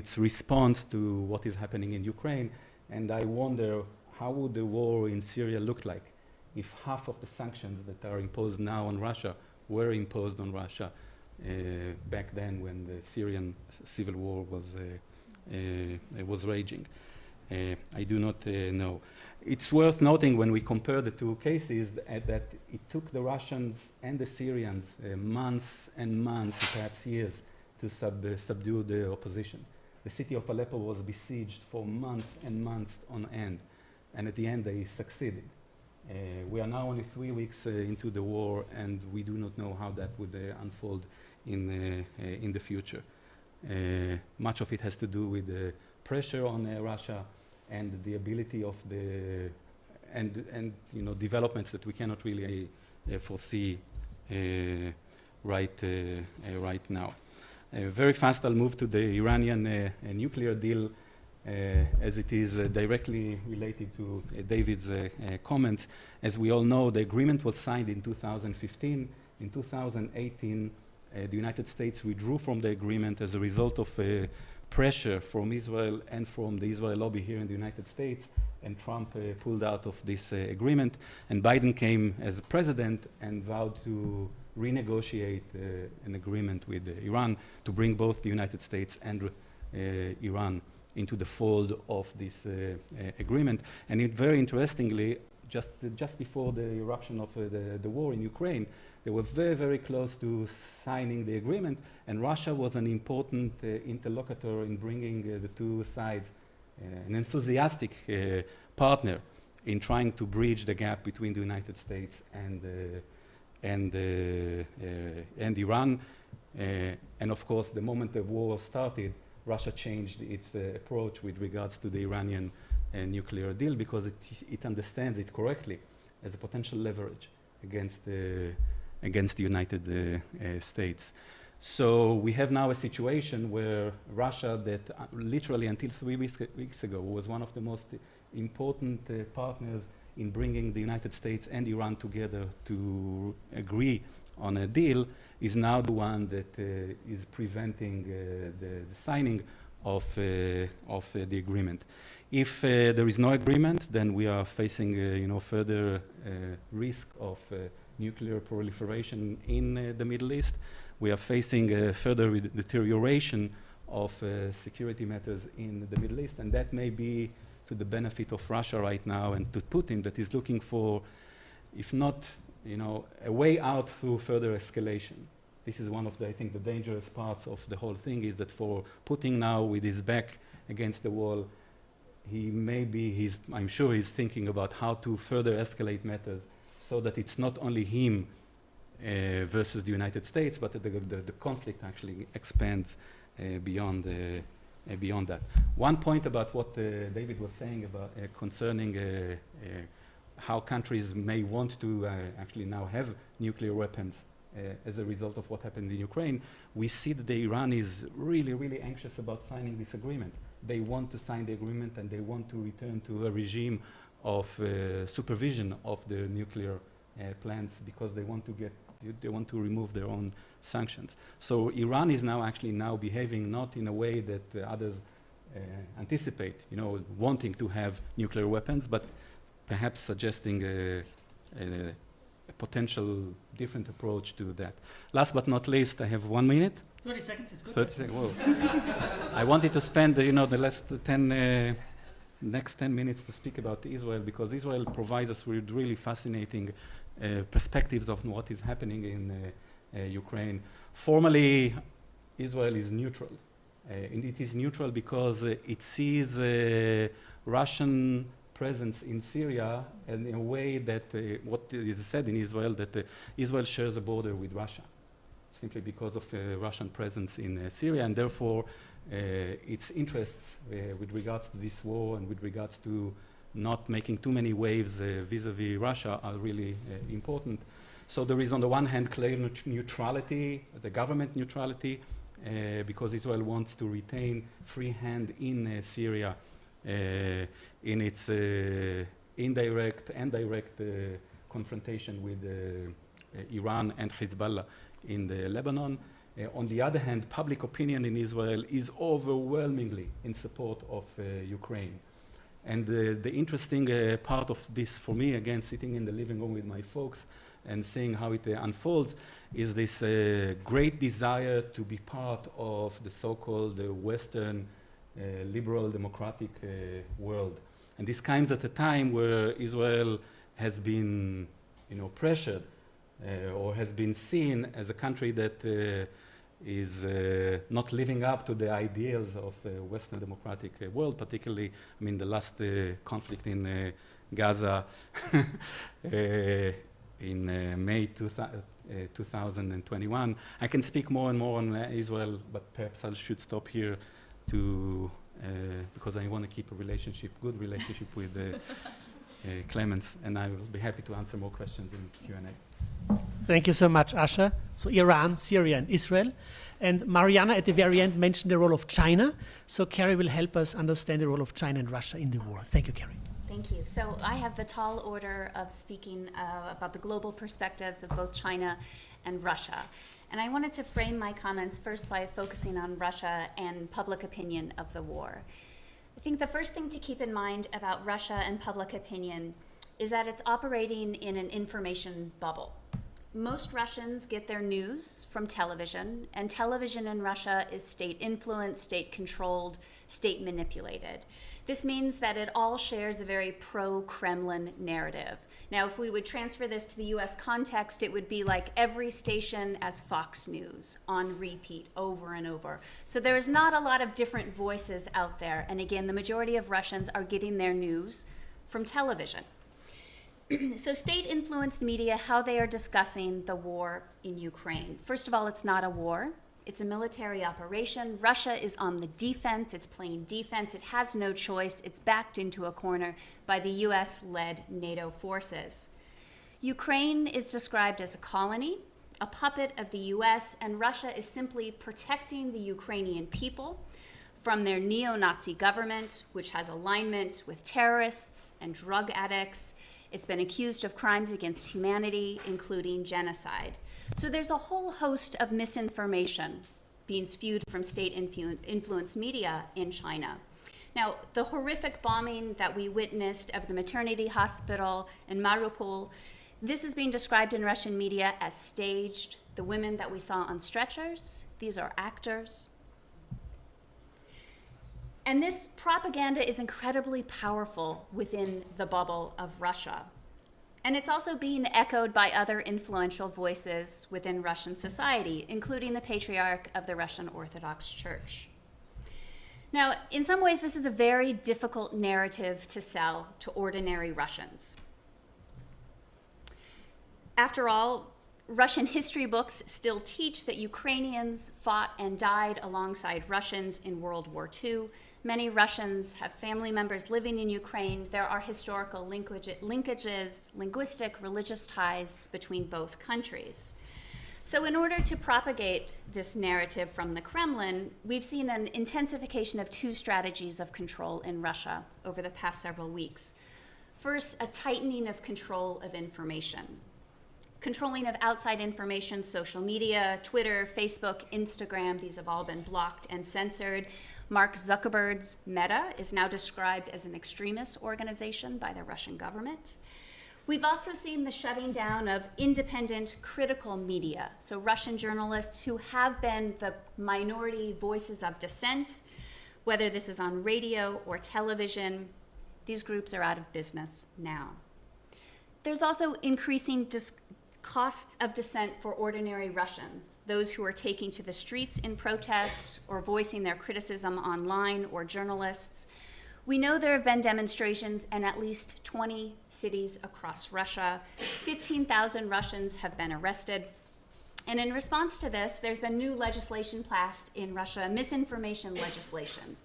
its response to what is happening in Ukraine. And I wonder, how would the war in Syria look like if half of the sanctions that are imposed now on Russia were imposed on Russia back then when the Syrian civil war was raging? I do not know. It's worth noting when we compare the two cases that it took the Russians and the Syrians months and months, perhaps years, to subdue the opposition. The city of Aleppo was besieged for months and months on end, and at the end they succeeded. We are now only 3 weeks into the war, and we do not know how that would unfold in the future. Much of it has to do with the pressure on Russia and the ability of developments that we cannot really foresee right now. Very fast, I'll move to the Iranian nuclear deal, as it is directly related to David's comments. As we all know, the agreement was signed in 2015. In 2018, the United States withdrew from the agreement as a result of pressure from Israel and from the Israel lobby here in the United States, and Trump pulled out of this agreement, and Biden came as president and vowed to renegotiate an agreement with Iran to bring both the United States and Iran into the fold of this agreement. And very interestingly, just before the eruption of the war in Ukraine, they were very, very close to signing the agreement, and Russia was an important interlocutor in bringing the two sides, an enthusiastic partner in trying to bridge the gap between the United States and Iran. And of course, the moment the war started, Russia changed its approach with regards to the Iranian nuclear deal, because it understands it correctly as a potential leverage against the United States. So we have now a situation where Russia, that literally until 3 weeks ago was one of the most important partners in bringing the United States and Iran together to agree on a deal, is now the one that is preventing the signing of the agreement. If there is no agreement, then we are facing further risk of nuclear proliferation in the Middle East. We are facing further deterioration of security matters in the Middle East, and that may be to the benefit of Russia right now and to Putin, that is looking for, if not, a way out through further escalation. This is one of the, I think, the dangerous parts of the whole thing, is that for Putin now with his back against the wall, I'm sure he's thinking about how to further escalate matters so that it's not only him versus the United States, but the conflict actually expands beyond that. One point about what David was saying about concerning how countries may want to actually now have nuclear weapons as a result of what happened in Ukraine, we see that Iran is really, really anxious about signing this agreement. They want to sign the agreement and they want to return to a regime of supervision of the nuclear plants because they want to remove their own sanctions. So Iran is now actually behaving not in a way that others anticipate, wanting to have nuclear weapons, but perhaps suggesting a potential different approach to that. Last but not least, I have 1 minute. 30 seconds is good. 30 seconds. Whoa. I wanted to spend, the last next 10 minutes to speak about Israel, because Israel provides us with really fascinating perspectives of what is happening in Ukraine. Formally, Israel is neutral. And it is neutral because it sees Russian presence in Syria and in a way that what is said in Israel, that Israel shares a border with Russia, simply because of Russian presence in Syria, and therefore its interests with regards to this war and with regards to not making too many waves vis-a-vis Russia are really important. So there is on the one hand clear neutrality, the government neutrality, because Israel wants to retain free hand in Syria in its indirect and direct confrontation with Iran and Hezbollah in the Lebanon. On the other hand, public opinion in Israel is overwhelmingly in support of Ukraine. And the interesting part of this for me, again, sitting in the living room with my folks and seeing how it unfolds, is this great desire to be part of the so-called Western liberal democratic world. And this comes at a time where Israel has been pressured or has been seen as a country that is not living up to the ideals of Western democratic world, particularly, the last conflict in Gaza in May 2021. I can speak more and more on Israel, but perhaps I should stop here because I want to keep a good relationship with Clemens, and I will be happy to answer more questions in Q&A. Thank you so much, Asher. So Iran, Syria, and Israel. And Mariana at the very end mentioned the role of China. So Carrie will help us understand the role of China and Russia in the war. Thank you, Carrie. Thank you. So I have the tall order of speaking about the global perspectives of both China and Russia. And I wanted to frame my comments first by focusing on Russia and public opinion of the war. I think the first thing to keep in mind about Russia and public opinion is that it's operating in an information bubble. Most Russians get their news from television, and television in Russia is state-influenced, state-controlled, state-manipulated. This means that it all shares a very pro-Kremlin narrative. Now, if we would transfer this to the US context, it would be like every station as Fox News on repeat over and over. So there's not a lot of different voices out there. And again, the majority of Russians are getting their news from television. So state-influenced media, how they are discussing the war in Ukraine. First of all, it's not a war. It's a military operation. Russia is on the defense. It's playing defense. It has no choice. It's backed into a corner by the US-led NATO forces. Ukraine is described as a colony, a puppet of the US, and Russia is simply protecting the Ukrainian people from their neo-Nazi government, which has alignment with terrorists and drug addicts. It's been accused of crimes against humanity, including genocide. So there's a whole host of misinformation being spewed from state-influenced media in China. Now, the horrific bombing that we witnessed of the maternity hospital in Mariupol, this is being described in Russian media as staged. The women that we saw on stretchers, these are actors. And this propaganda is incredibly powerful within the bubble of Russia. And it's also being echoed by other influential voices within Russian society, including the Patriarch of the Russian Orthodox Church. Now, in some ways, this is a very difficult narrative to sell to ordinary Russians. After all, Russian history books still teach that Ukrainians fought and died alongside Russians in World War II, Many Russians have family members living in Ukraine. There are historical linkages, linguistic, religious ties between both countries. So in order to propagate this narrative from the Kremlin, we've seen an intensification of two strategies of control in Russia over the past several weeks. First, a tightening of control of information. Controlling of outside information, social media, Twitter, Facebook, Instagram, these have all been blocked and censored. Mark Zuckerberg's Meta is now described as an extremist organization by the Russian government. We've also seen the shutting down of independent, critical media. So Russian journalists who have been the minority voices of dissent, whether this is on radio or television, these groups are out of business now. There's also increasing costs of dissent for ordinary Russians, those who are taking to the streets in protest or voicing their criticism online, or journalists. We know there have been demonstrations in at least 20 cities across Russia. 15,000 Russians have been arrested. And in response to this, there's been new legislation passed in Russia, misinformation legislation,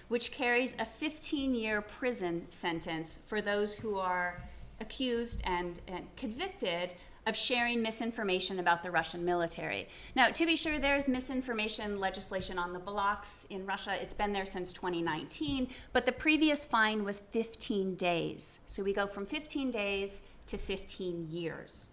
which carries a 15-year prison sentence for those who are accused and convicted of sharing misinformation about the Russian military. Now, to be sure, there's misinformation legislation on the blocks in Russia. It's been there since 2019, but the previous fine was 15 days. So we go from 15 days to 15 years.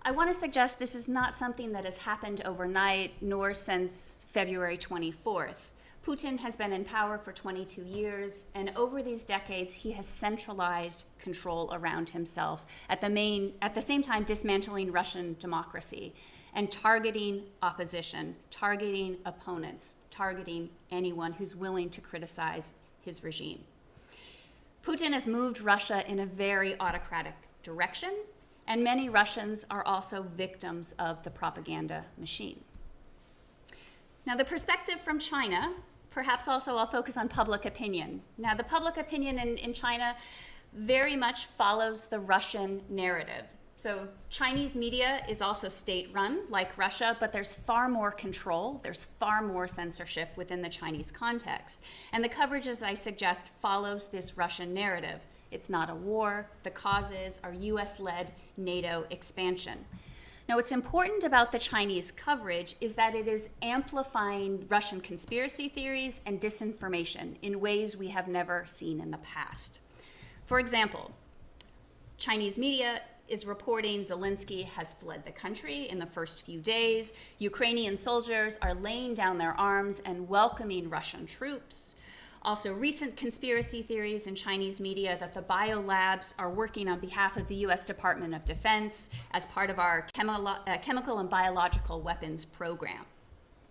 I want to suggest this is not something that has happened overnight, nor since February 24th. Putin has been in power for 22 years, and over these decades, he has centralized control around himself, at the same time dismantling Russian democracy and targeting opposition, targeting opponents, targeting anyone who's willing to criticize his regime. Putin has moved Russia in a very autocratic direction, and many Russians are also victims of the propaganda machine. Now, the perspective from China, perhaps also I'll focus on public opinion. Now, the public opinion in China very much follows the Russian narrative. So Chinese media is also state-run, like Russia, but there's far more control, there's far more censorship within the Chinese context. And the coverage, as I suggest, follows this Russian narrative. It's not a war, the causes are US-led NATO expansion. Now, what's important about the Chinese coverage is that it is amplifying Russian conspiracy theories and disinformation in ways we have never seen in the past. For example, Chinese media is reporting Zelensky has fled the country in the first few days. Ukrainian soldiers are laying down their arms and welcoming Russian troops. Also, recent conspiracy theories in Chinese media that the biolabs are working on behalf of the US Department of Defense as part of our chemical and biological weapons program.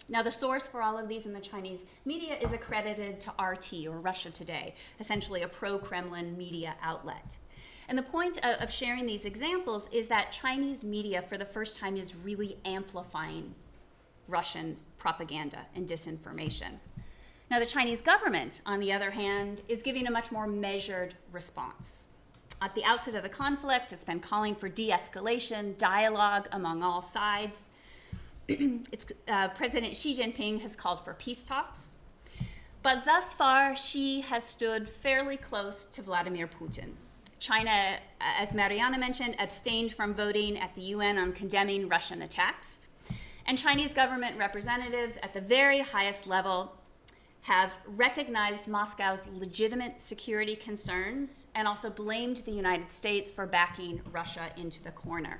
Now, the source for all of these in the Chinese media is accredited to RT, or Russia Today, essentially a pro-Kremlin media outlet. And the point of sharing these examples is that Chinese media, for the first time, is really amplifying Russian propaganda and disinformation. Now, the Chinese government, on the other hand, is giving a much more measured response. At the outset of the conflict, it's been calling for de-escalation, dialogue among all sides. President Xi Jinping has called for peace talks. But thus far, Xi has stood fairly close to Vladimir Putin. China, as Mariana mentioned, abstained from voting at the UN on condemning Russian attacks. And Chinese government representatives at the very highest level have recognized Moscow's legitimate security concerns and also blamed the United States for backing Russia into the corner.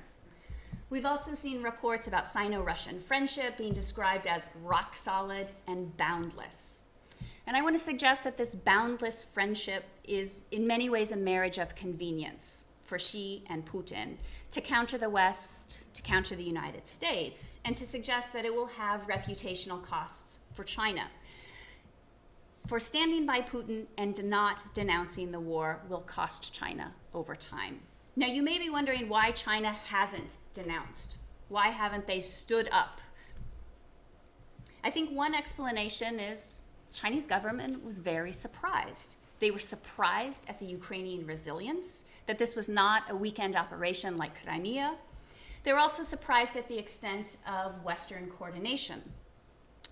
We've also seen reports about Sino-Russian friendship being described as rock solid and boundless. And I want to suggest that this boundless friendship is in many ways a marriage of convenience for Xi and Putin to counter the West, to counter the United States, and to suggest that it will have reputational costs for China. For standing by Putin and not denouncing the war will cost China over time. Now, you may be wondering why China hasn't denounced. Why haven't they stood up? I think one explanation is the Chinese government was very surprised. They were surprised at the Ukrainian resilience, that this was not a weekend operation like Crimea. They were also surprised at the extent of Western coordination.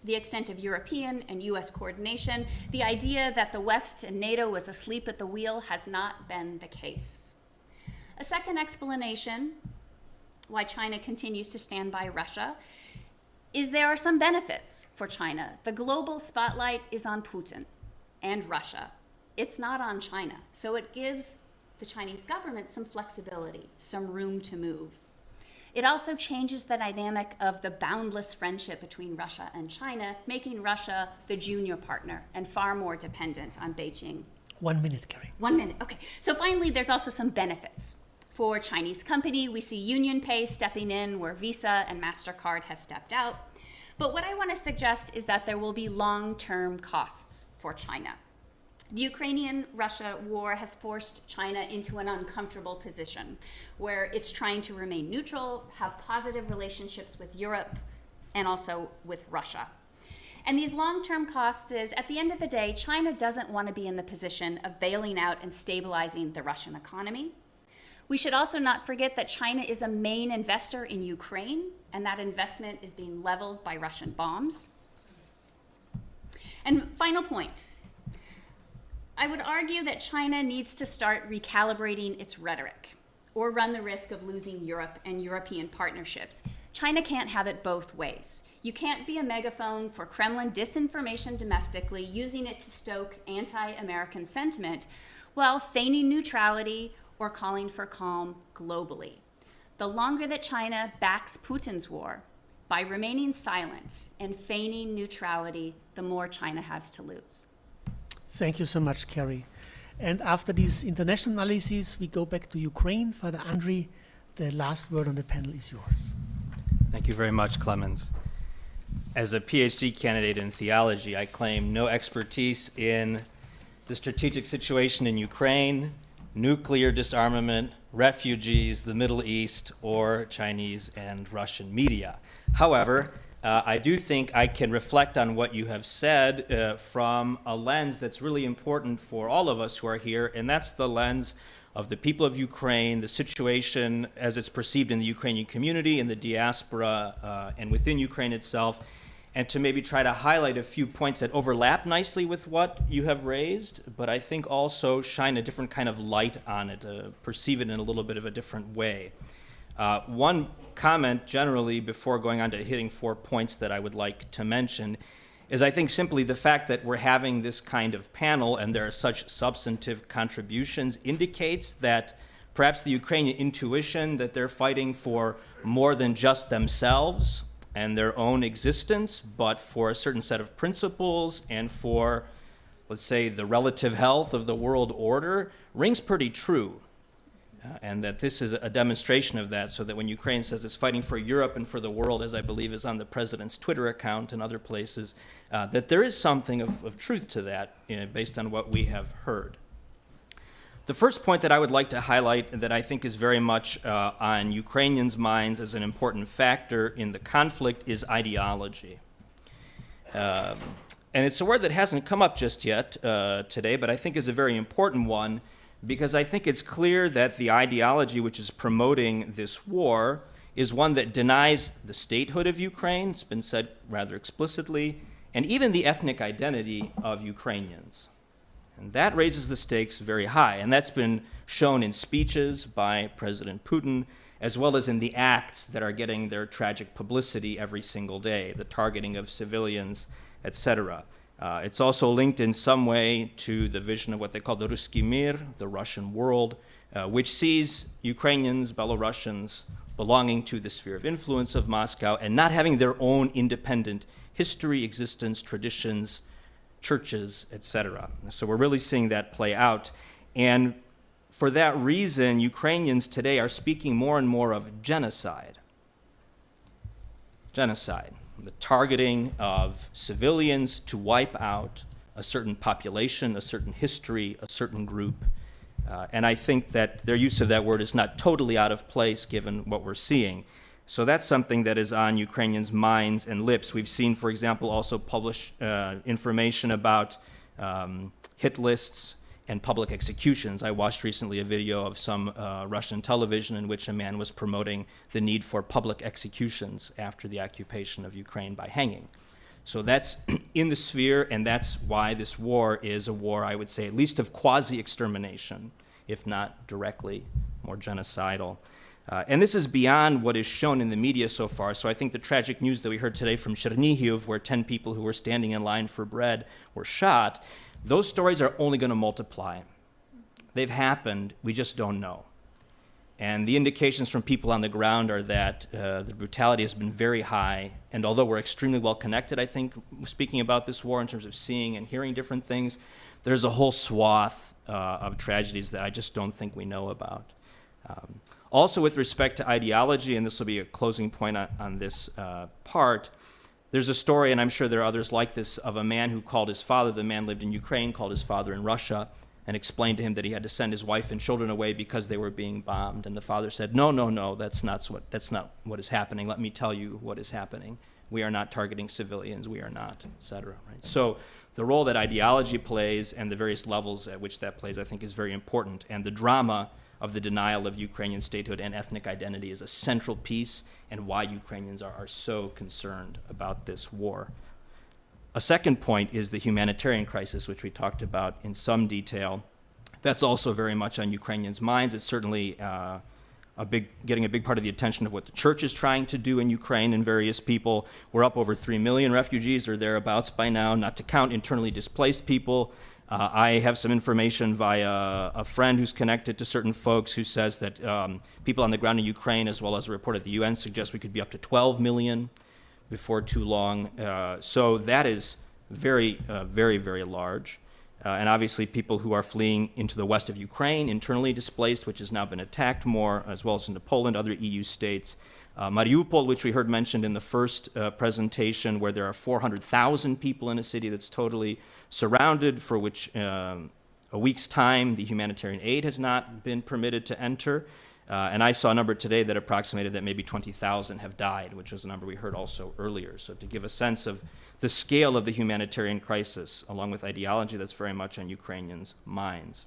the extent of European and US coordination, the idea that the West and NATO was asleep at the wheel has not been the case. A second explanation why China continues to stand by Russia is there are some benefits for China. The global spotlight is on Putin and Russia. It's not on China. So it gives the Chinese government some flexibility, some room to move. It also changes the dynamic of the boundless friendship between Russia and China, making Russia the junior partner and far more dependent on Beijing. 1 minute, Carrie. 1 minute, okay. So finally, there's also some benefits. For Chinese company, we see UnionPay stepping in where Visa and MasterCard have stepped out. But what I want to suggest is that there will be long-term costs for China. The Ukrainian-Russia war has forced China into an uncomfortable position where it's trying to remain neutral, have positive relationships with Europe, and also with Russia. And these long-term costs is, at the end of the day, China doesn't want to be in the position of bailing out and stabilizing the Russian economy. We should also not forget that China is a main investor in Ukraine, and that investment is being leveled by Russian bombs. And final point. I would argue that China needs to start recalibrating its rhetoric or run the risk of losing Europe and European partnerships. China can't have it both ways. You can't be a megaphone for Kremlin disinformation domestically, using it to stoke anti-American sentiment, while feigning neutrality or calling for calm globally. The longer that China backs Putin's war by remaining silent and feigning neutrality, the more China has to lose. Thank you so much, Carrie. And after these international analyses, we go back to Ukraine. Father Andrij, the last word on the panel is yours. Thank you very much, Clemens. As a Ph.D. candidate in theology, I claim no expertise in the strategic situation in Ukraine, nuclear disarmament, refugees, the Middle East, or Chinese and Russian media. However, I do think I can reflect on what you have said from a lens that's really important for all of us who are here, and that's the lens of the people of Ukraine, the situation as it's perceived in the Ukrainian community, in the diaspora, and within Ukraine itself, and to maybe try to highlight a few points that overlap nicely with what you have raised, but I think also shine a different kind of light on it, perceive it in a little bit of a different way. One comment generally before going on to hitting 4 points that I would like to mention is I think simply the fact that we're having this kind of panel and there are such substantive contributions indicates that perhaps the Ukrainian intuition that they're fighting for more than just themselves and their own existence, but for a certain set of principles and for, let's say, the relative health of the world order rings pretty true. And that this is a demonstration of that, so that when Ukraine says it's fighting for Europe and for the world, as I believe is on the president's Twitter account and other places, that there is something of truth to that, based on what we have heard. The first point that I would like to highlight that I think is very much on Ukrainians' minds as an important factor in the conflict is ideology. And it's a word that hasn't come up just yet today, but I think is a very important one, because I think it's clear that the ideology which is promoting this war is one that denies the statehood of Ukraine, it's been said rather explicitly, and even the ethnic identity of Ukrainians. And that raises the stakes very high, and that's been shown in speeches by President Putin, as well as in the acts that are getting their tragic publicity every single day, the targeting of civilians, etc. It's also linked in some way to the vision of what they call the Ruski Mir, the Russian world, which sees Ukrainians, Belarusians belonging to the sphere of influence of Moscow and not having their own independent history, existence, traditions, churches, etc. So we're really seeing that play out. And for that reason, Ukrainians today are speaking more and more of genocide. Genocide. The targeting of civilians to wipe out a certain population, a certain history, a certain group. And I think that their use of that word is not totally out of place given what we're seeing. So that's something that is on Ukrainians' minds and lips. We've seen, for example, also published information about hit lists and public executions. I watched recently a video of some Russian television in which a man was promoting the need for public executions after the occupation of Ukraine by hanging. So that's in the sphere, and that's why this war is a war, I would say, at least of quasi-extermination, if not directly more genocidal. And this is beyond what is shown in the media so far. So I think the tragic news that we heard today from Chernihiv, where 10 people who were standing in line for bread were shot, those stories are only going to multiply. They've happened, we just don't know. And the indications from people on the ground are that the brutality has been very high. And although we're extremely well connected, I think, speaking about this war in terms of seeing and hearing different things, there's a whole swath of tragedies that I just don't think we know about. Also, with respect to ideology, and this will be a closing point on this part, there's a story, and I'm sure there are others like this, of a man who called his father, the man lived in Ukraine, called his father in Russia, and explained to him that he had to send his wife and children away because they were being bombed. And the father said, no, no, no, that's not what is happening. Let me tell you what is happening. We are not targeting civilians. We are not, et cetera. Right? So the role that ideology plays and the various levels at which that plays, I think, is very important. And the drama of the denial of Ukrainian statehood and ethnic identity is a central piece, and why Ukrainians are so concerned about this war. A second point is the humanitarian crisis, which we talked about in some detail. That's also very much on Ukrainians' minds. It's certainly getting a big part of the attention of what the church is trying to do in Ukraine and various people. We're up over 3 million refugees or thereabouts by now, not to count internally displaced people. I have some information via a friend who's connected to certain folks who says that people on the ground in Ukraine, as well as a report at the UN, suggest we could be up to 12 million before too long. So that is very, very large. And obviously people who are fleeing into the west of Ukraine, internally displaced, which has now been attacked more, as well as into Poland, other EU states. Mariupol, which we heard mentioned in the first presentation, where there are 400,000 people in a city that's totally surrounded, for which a week's time the humanitarian aid has not been permitted to enter. And I saw a number today that approximated that maybe 20,000 have died, which was a number we heard also earlier. So to give a sense of the scale of the humanitarian crisis, along with ideology, that's very much on Ukrainians' minds.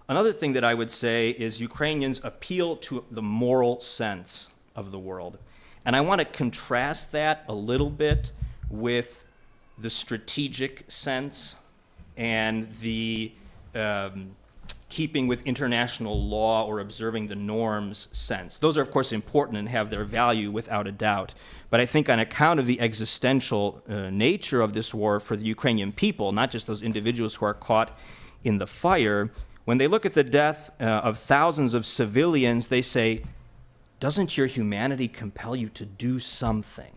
Another thing that I would say is Ukrainians appeal to the moral sense of the world. And I want to contrast that a little bit with the strategic sense and the keeping with international law or observing the norms sense. Those are, of course, important and have their value without a doubt. But I think on account of the existential nature of this war for the Ukrainian people, not just those individuals who are caught in the fire, when they look at the death of thousands of civilians, they say, doesn't your humanity compel you to do something?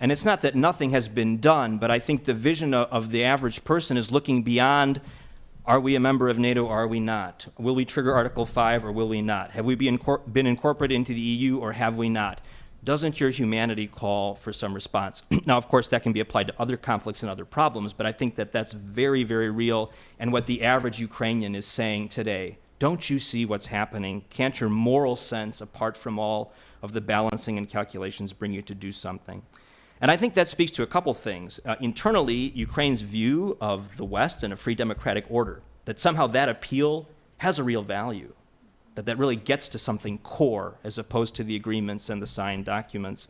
And it's not that nothing has been done, but I think the vision of the average person is looking beyond, are we a member of NATO or are we not? Will we trigger Article 5 or will we not? Have we been incorporated into the EU or have we not? Doesn't your humanity call for some response? Now, of course, that can be applied to other conflicts and other problems, but I think that that's very, very real, and what the average Ukrainian is saying today. Don't you see what's happening? Can't your moral sense, apart from all of the balancing and calculations, bring you to do something? And I think that speaks to a couple things. Internally, Ukraine's view of the West and a free democratic order, that somehow that appeal has a real value, that really gets to something core as opposed to the agreements and the signed documents.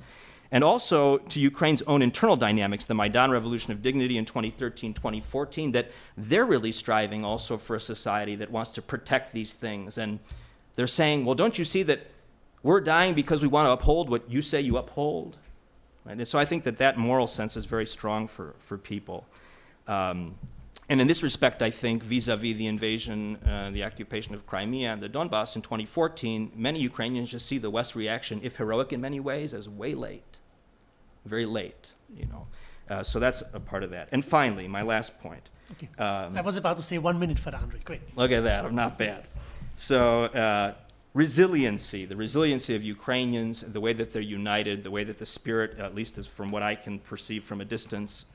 And also to Ukraine's own internal dynamics, the Maidan Revolution of Dignity in 2013, 2014, that they're really striving also for a society that wants to protect these things. And they're saying, well, don't you see that we're dying because we want to uphold what you say you uphold? Right? And so I think that moral sense is very strong for people. And in this respect, I think, vis-a-vis the invasion, the occupation of Crimea and the Donbass in 2014, many Ukrainians just see the West's reaction, if heroic in many ways, as way late, very late, you know. So that's a part of that. And finally, my last point. Okay. I was about to say 1 minute for Andrij. Great. Look at that. I'm not bad. So resiliency, the resiliency of Ukrainians, the way that they're united, the way that the spirit, at least as from what I can perceive from a distance,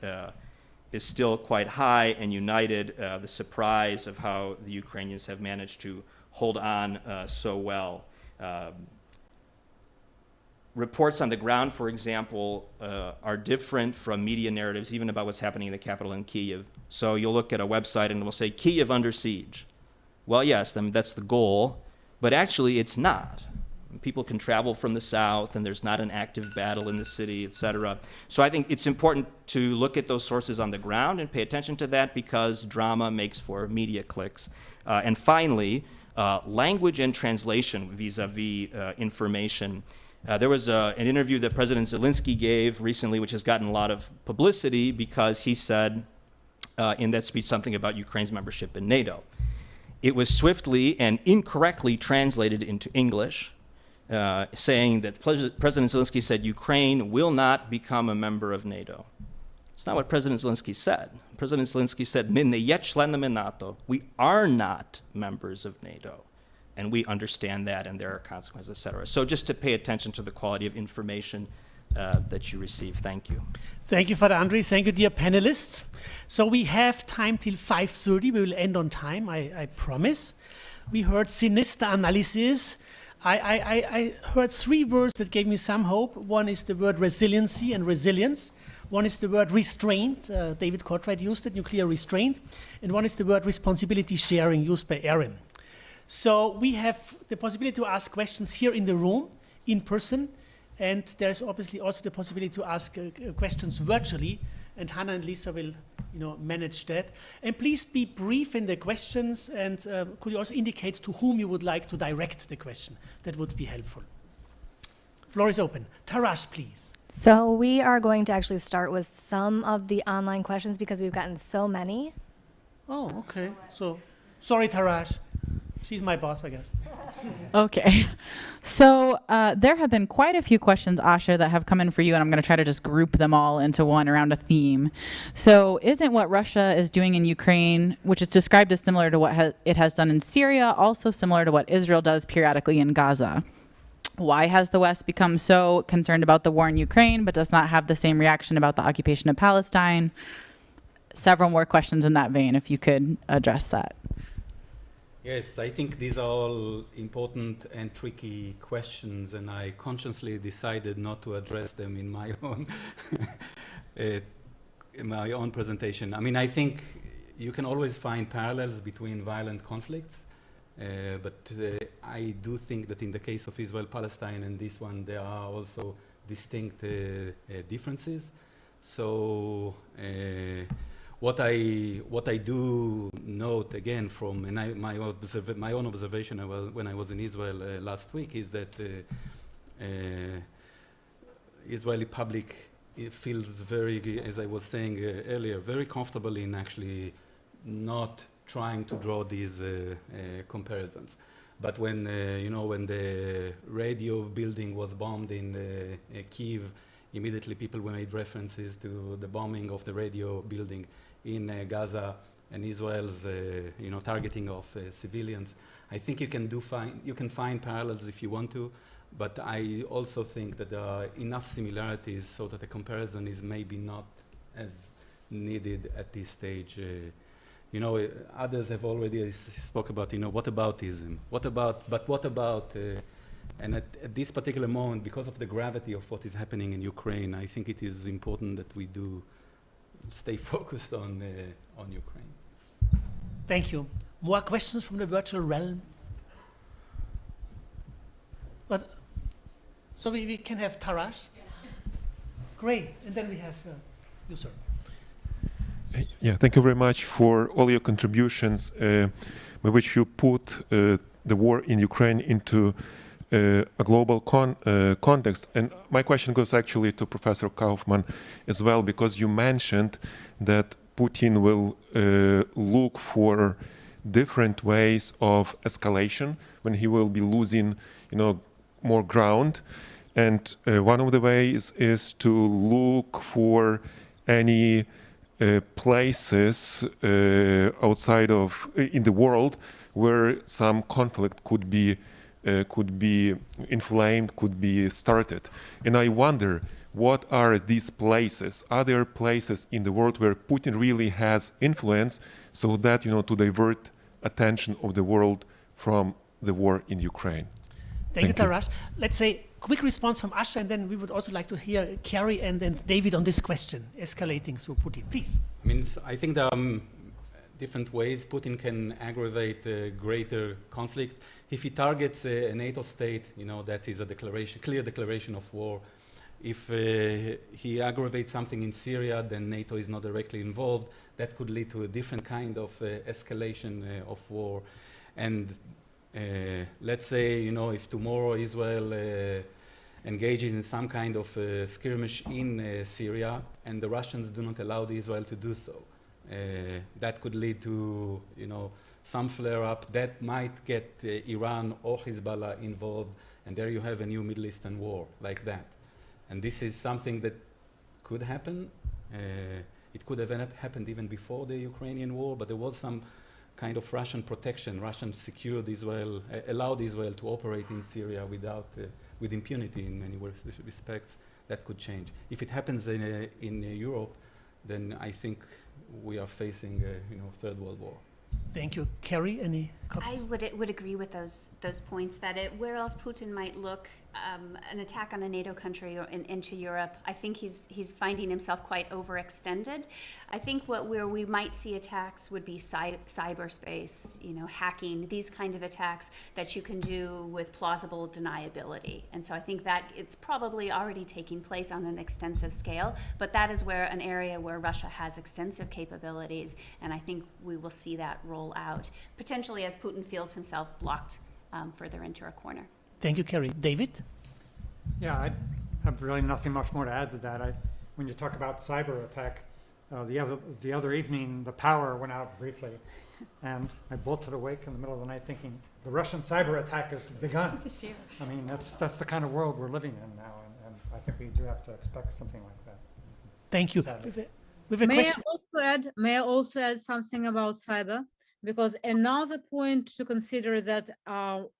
is still quite high and united. The surprise of how the Ukrainians have managed to hold on so well. Reports on the ground, for example, are different from media narratives, even about what's happening in the capital in Keough. So you'll look at a website and it will say, Keough under siege. Well, yes, I mean, that's the goal, but actually it's not. people can travel from the south and there's not an active battle in the city, et cetera. So I think it's important to look at those sources on the ground and pay attention to that, because drama makes for media clicks. And finally, language and translation vis-a-vis information. There was an interview that President Zelensky gave recently, which has gotten a lot of publicity because he said in that speech something about Ukraine's membership in NATO. It was swiftly and incorrectly translated into English, saying that President Zelensky said Ukraine will not become a member of NATO. It's not what President Zelensky said. President Zelensky said, "My не є членами НАТО." We are not members of NATO. And we understand that, and there are consequences, et cetera. So just to pay attention to the quality of information that you receive. Thank you. Thank you, Father Andrij. Thank you, dear panelists. So we have time till 5:30. We will end on time, I promise. We heard sinister analysis. I heard three words that gave me some hope. One is the word resiliency and resilience. One is the word restraint. David Cortright used it, nuclear restraint. And one is the word responsibility sharing, used by Erin. So we have the possibility to ask questions here in the room, in person, and there's obviously also the possibility to ask questions virtually, and Hannah and Lisa will manage that. And please be brief in the questions, and could you also indicate to whom you would like to direct the question? That would be helpful. Floor is open. Taras, please. So we are going to actually start with some of the online questions because we've gotten so many. Oh, okay. So, sorry, Taras. She's my boss, I guess. Okay. So there have been quite a few questions, Asha, that have come in for you, and I'm going to try to just group them all into one around a theme. So isn't what Russia is doing in Ukraine, which is described as similar to what it has done in Syria, also similar to what Israel does periodically in Gaza? Why has the West become so concerned about the war in Ukraine, but does not have the same reaction about the occupation of Palestine? Several more questions in that vein, if you could address that. Yes, I think these are all important and tricky questions, and I consciously decided not to address them in my own presentation. I mean, I think you can always find parallels between violent conflicts, but I do think that in the case of Israel-Palestine and this one, there are also distinct differences. So. What I do note again from my own observation when I was in Israel last week is that Israeli public feels very, as I was saying earlier, very comfortable in actually not trying to draw these comparisons. But when when the radio building was bombed in Keough, immediately people made references to the bombing of the radio building in Gaza and Israel's targeting of civilians. I think you can find parallels if you want to, but I also think that there are enough similarities so that a comparison is maybe not as needed at this stage. Others have already spoke about what aboutism, what about and at this particular moment, because of the gravity of what is happening in Ukraine, I think it is important that we do stay focused on Ukraine. Thank you. More questions from the virtual realm? So we can have Taras. Yeah. Great. And then we have you, sir. Yeah, thank you very much for all your contributions by which you put the war in Ukraine into a global context. And my question goes actually to Professor Kaufman as well, because you mentioned that Putin will look for different ways of escalation when he will be losing, more ground. And one of the ways is to look for any places outside of in the world where some conflict could be inflamed, could be started. And I wonder, what are these places? Are there places in the world where Putin really has influence so that, to divert attention of the world from the war in Ukraine? Thank you, Taras. Let's say quick response from Asha, and then we would also like to hear Carrie and David on this question, escalating through Putin. Please. I think there different ways Putin can aggravate a greater conflict. If he targets a NATO state, that is a clear declaration of war. If he aggravates something in Syria, then NATO is not directly involved. That could lead to a different kind of escalation of war. And let's say, if tomorrow Israel engages in some kind of skirmish in Syria, and the Russians do not allow Israel to do so, that could lead to, some flare-up that might get Iran or Hezbollah involved, and there you have a new Middle Eastern war like that. And this is something that could happen. It could have happened even before the Ukrainian war, but there was some kind of Russian protection. Russia secured Israel, allowed Israel to operate in Syria with impunity in many respects. That could change. If it happens in Europe, then I think we are facing a third world war. Thank you. Carrie, any comments? I would agree with those points, that where else Putin might look, an attack on a NATO country or into Europe, I think he's finding himself quite overextended. I think where we might see attacks would be cyberspace, hacking, these kind of attacks that you can do with plausible deniability. And so I think that it's probably already taking place on an extensive scale, but that is an area where Russia has extensive capabilities, and I think we will see that roll out, potentially as Putin feels himself blocked further into a corner. Thank you, Carrie. David? Yeah, I have really nothing much more to add to that. When you talk about cyber attack, the other evening the power went out briefly, and I bolted awake in the middle of the night thinking the Russian cyber attack has begun. I mean, that's the kind of world we're living in now, and I think we do have to expect something like that. Thank you. With a question. May I also add something about cyber? Because another point to consider that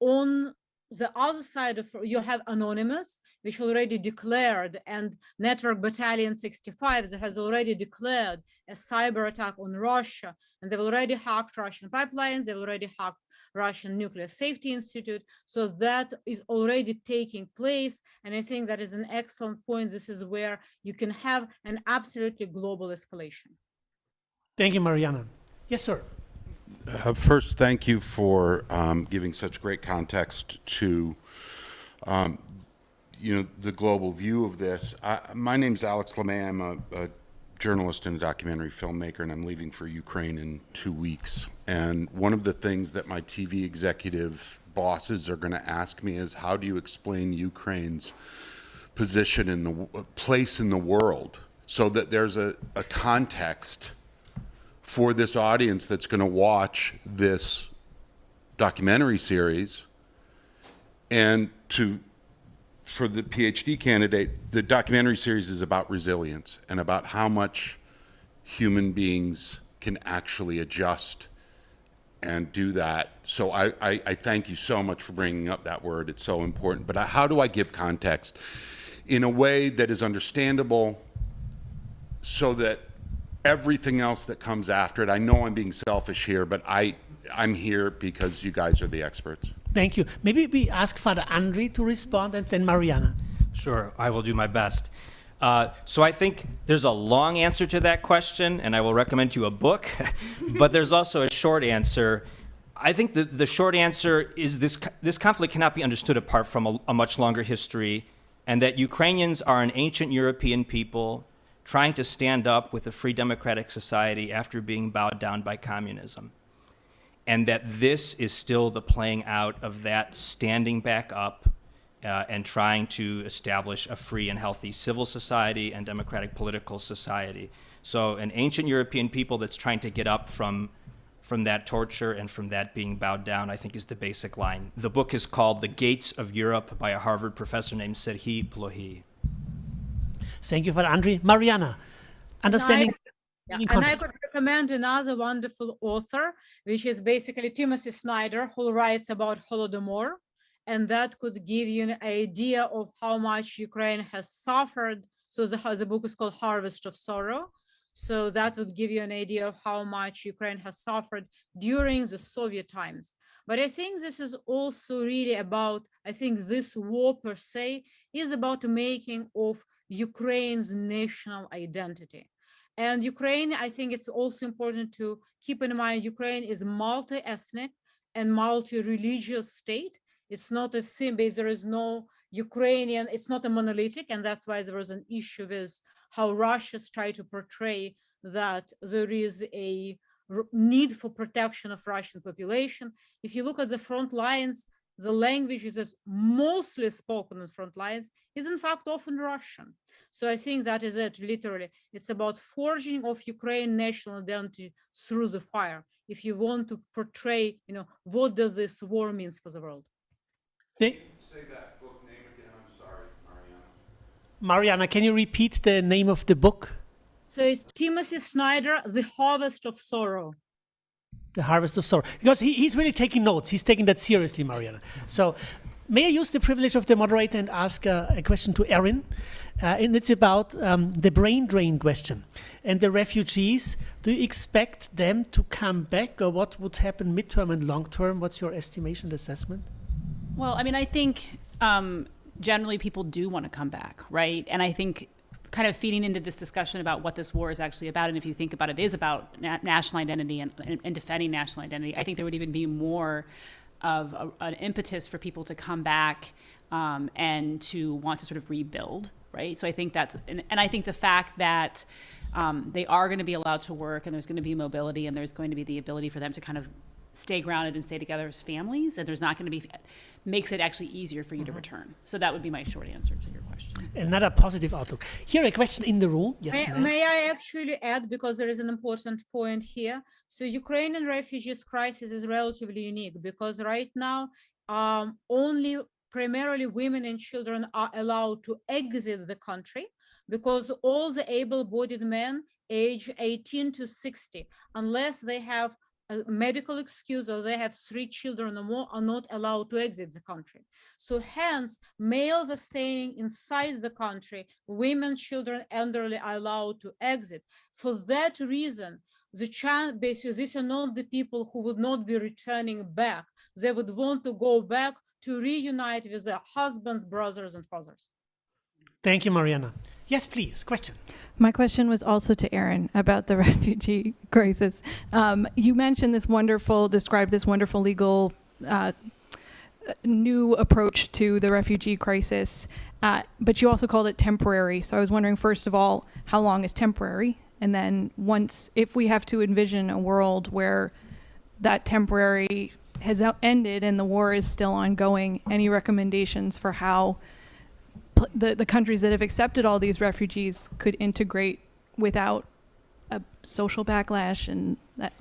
on the other side of you have Anonymous, which already declared, and Network Battalion 65 that has already declared a cyber attack on Russia, and they've already hacked Russian pipelines, they've already hacked Russian Nuclear Safety Institute. So that is already taking place, and I think that is an excellent point. This is where you can have an absolutely global escalation. Thank you, Mariana. Yes, sir. First, thank you for giving such great context to, the global view of this. My name is Alex Hlabse. I'm a journalist and a documentary filmmaker, and I'm leaving for Ukraine in 2 weeks. And one of the things that my TV executive bosses are going to ask me is, how do you explain Ukraine's position in the place in the world so that there's a context for this audience that's going to watch this documentary series, and for the PhD candidate, the documentary series is about resilience and about how much human beings can actually adjust and do that. So I thank you so much for bringing up that word. It's so important. But how do I give context in a way that is understandable so that everything else that comes after it, I know I'm being selfish here, but I'm here because you guys are the experts. Thank you. Maybe we ask Father Andrij to respond, and then Mariana. Sure, I will do my best. So I think there's a long answer to that question, and I will recommend you a book, but there's also a short answer. I think the short answer is this conflict cannot be understood apart from a much longer history, and that Ukrainians are an ancient European people trying to stand up with a free democratic society after being bowed down by communism. And that this is still the playing out of that standing back up and trying to establish a free and healthy civil society and democratic political society. So an ancient European people that's trying to get up from that torture and from that being bowed down, I think is the basic line. The book is called The Gates of Europe by a Harvard professor named Serhii Plohi. Thank you, Father Andrij. Mariana, understanding. And I could recommend another wonderful author, which is basically Timothy Snyder, who writes about Holodomor, and that could give you an idea of how much Ukraine has suffered. So the book is called Harvest of Sorrow. So that would give you an idea of how much Ukraine has suffered during the Soviet times. But I think this is also really about, I think this war per se is about making of Ukraine's national identity. And Ukraine, I think it's also important to keep in mind, Ukraine is multi-ethnic and multi-religious state. It's not a simple, there is no Ukrainian, it's not a monolithic, and that's why there was an issue with how Russia's try to portray that there is a need for protection of Russian population. If you look at the front lines, the language that's mostly spoken in front lines is in fact often Russian. So I think that is it, literally. It's about forging of Ukraine national identity through the fire. If you want to portray, what does this war means for the world? Say that book name again, I'm sorry, Mariana. Mariana, can you repeat the name of the book? So it's Timothy Snyder, The Harvest of Sorrow. The Harvest of Sorrow. Because he's really taking notes. He's taking that seriously, Mariana. So may I use the privilege of the moderator and ask a question to Erin? And it's about the brain drain question. And the refugees, do you expect them to come back, or what would happen midterm and long term? What's your estimation and assessment? Well, I mean, I think generally people do want to come back, right? And I think kind of feeding into this discussion about what this war is actually about, and if you think about it, is about national identity and defending national identity, I think there would even be more of an impetus for people to come back and to want to sort of rebuild, right? So I think that's, and I think the fact that they are going to be allowed to work, and there's going to be mobility, and there's going to be the ability for them to kind of stay grounded and stay together as families, and there's not going to be, makes it actually easier for you to return. So that would be my short answer to your question. Another positive outlook. Here, a question in the room. Yes, may I actually add, because there is an important point here. So Ukrainian refugees crisis is relatively unique, because right now only primarily women and children are allowed to exit the country, because all the able-bodied men age 18 to 60, unless they have a medical excuse or they have 3 children or more, are not allowed to exit the country. So hence, males are staying inside the country, women, children, elderly are allowed to exit. For that reason, the chance, basically, these are not the people who would not be returning back. They would want to go back to reunite with their husbands, brothers, and fathers. Thank you, Mariana. Yes, please, question. My question was also to Erin about the refugee crisis. You mentioned described this wonderful legal new approach to the refugee crisis, but you also called it temporary. So I was wondering, first of all, how long is temporary? And then if we have to envision a world where that temporary has ended and the war is still ongoing, any recommendations for how the countries that have accepted all these refugees could integrate without a social backlash and that?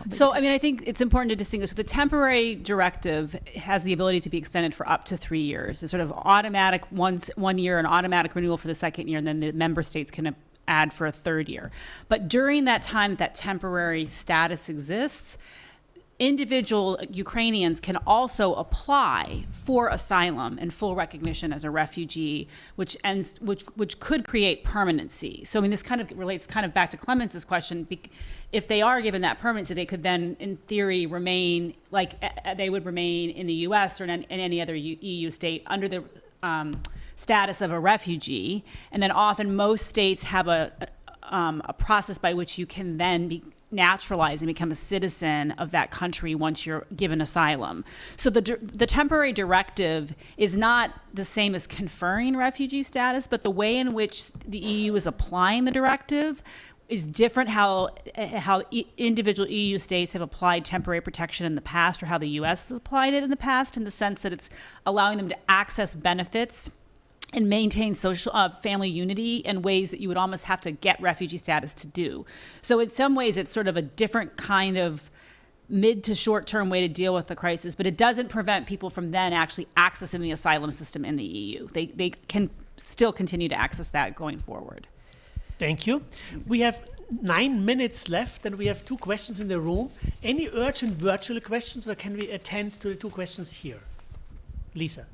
So, I mean, I think it's important to distinguish. So the temporary directive has the ability to be extended for up to 3 years. It's sort of automatic, 1 year, an automatic renewal for the second year, and then the member states can add for a third year. But during that time that temporary status exists, individual Ukrainians can also apply for asylum and full recognition as a refugee, which could create permanency. So I mean, this kind of relates kind of back to Clemens' question. If they are given that permanency, they could then, in theory, remain like they would remain in the U.S. or in any other EU state under the status of a refugee. And then often most states have a process by which you can then be naturalized and become a citizen of that country once you're given asylum. So the temporary directive is not the same as conferring refugee status, but the way in which the EU is applying the directive is different how individual EU states have applied temporary protection in the past, or how the US has applied it in the past, in the sense that it's allowing them to access benefits and maintain social family unity in ways that you would almost have to get refugee status to do. So in some ways, it's sort of a different kind of mid to short-term way to deal with the crisis, but it doesn't prevent people from then actually accessing the asylum system in the EU. They can still continue to access that going forward. Thank you. We have 9 minutes left, and we have 2 questions in the room. Any urgent virtual questions, or can we attend to the 2 questions here? Lisa.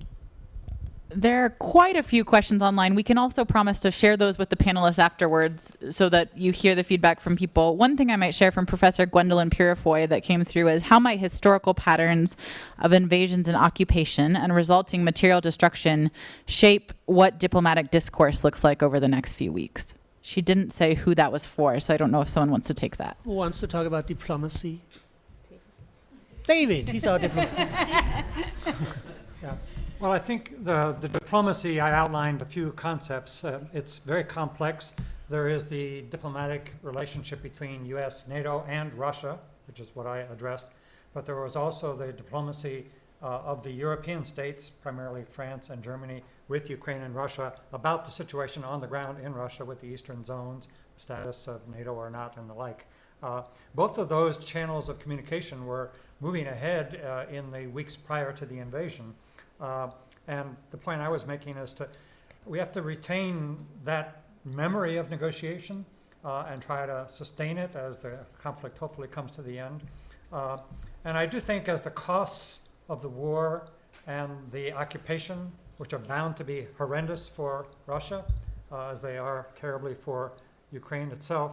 There are quite a few questions online. We can also promise to share those with the panelists afterwards so that you hear the feedback from people. One thing I might share from Professor Gwendolyn Purifoy that came through is how might historical patterns of invasions and occupation and resulting material destruction shape what diplomatic discourse looks like over the next few weeks? She didn't say who that was for, so I don't know if someone wants to take that. Who wants to talk about diplomacy? David, he's our diplomat. Yeah. Well, I think the diplomacy, I outlined a few concepts. It's very complex. There is the diplomatic relationship between US, NATO, and Russia, which is what I addressed. But there was also the diplomacy of the European states, primarily France and Germany, with Ukraine and Russia, about the situation on the ground in Russia with the eastern zones, status of NATO or not, and the like. Both of those channels of communication were moving ahead in the weeks prior to the invasion. And the point I was making is we have to retain that memory of negotiation and try to sustain it as the conflict hopefully comes to the end. And I do think as the costs of the war and the occupation, which are bound to be horrendous for Russia, as they are terribly for Ukraine itself,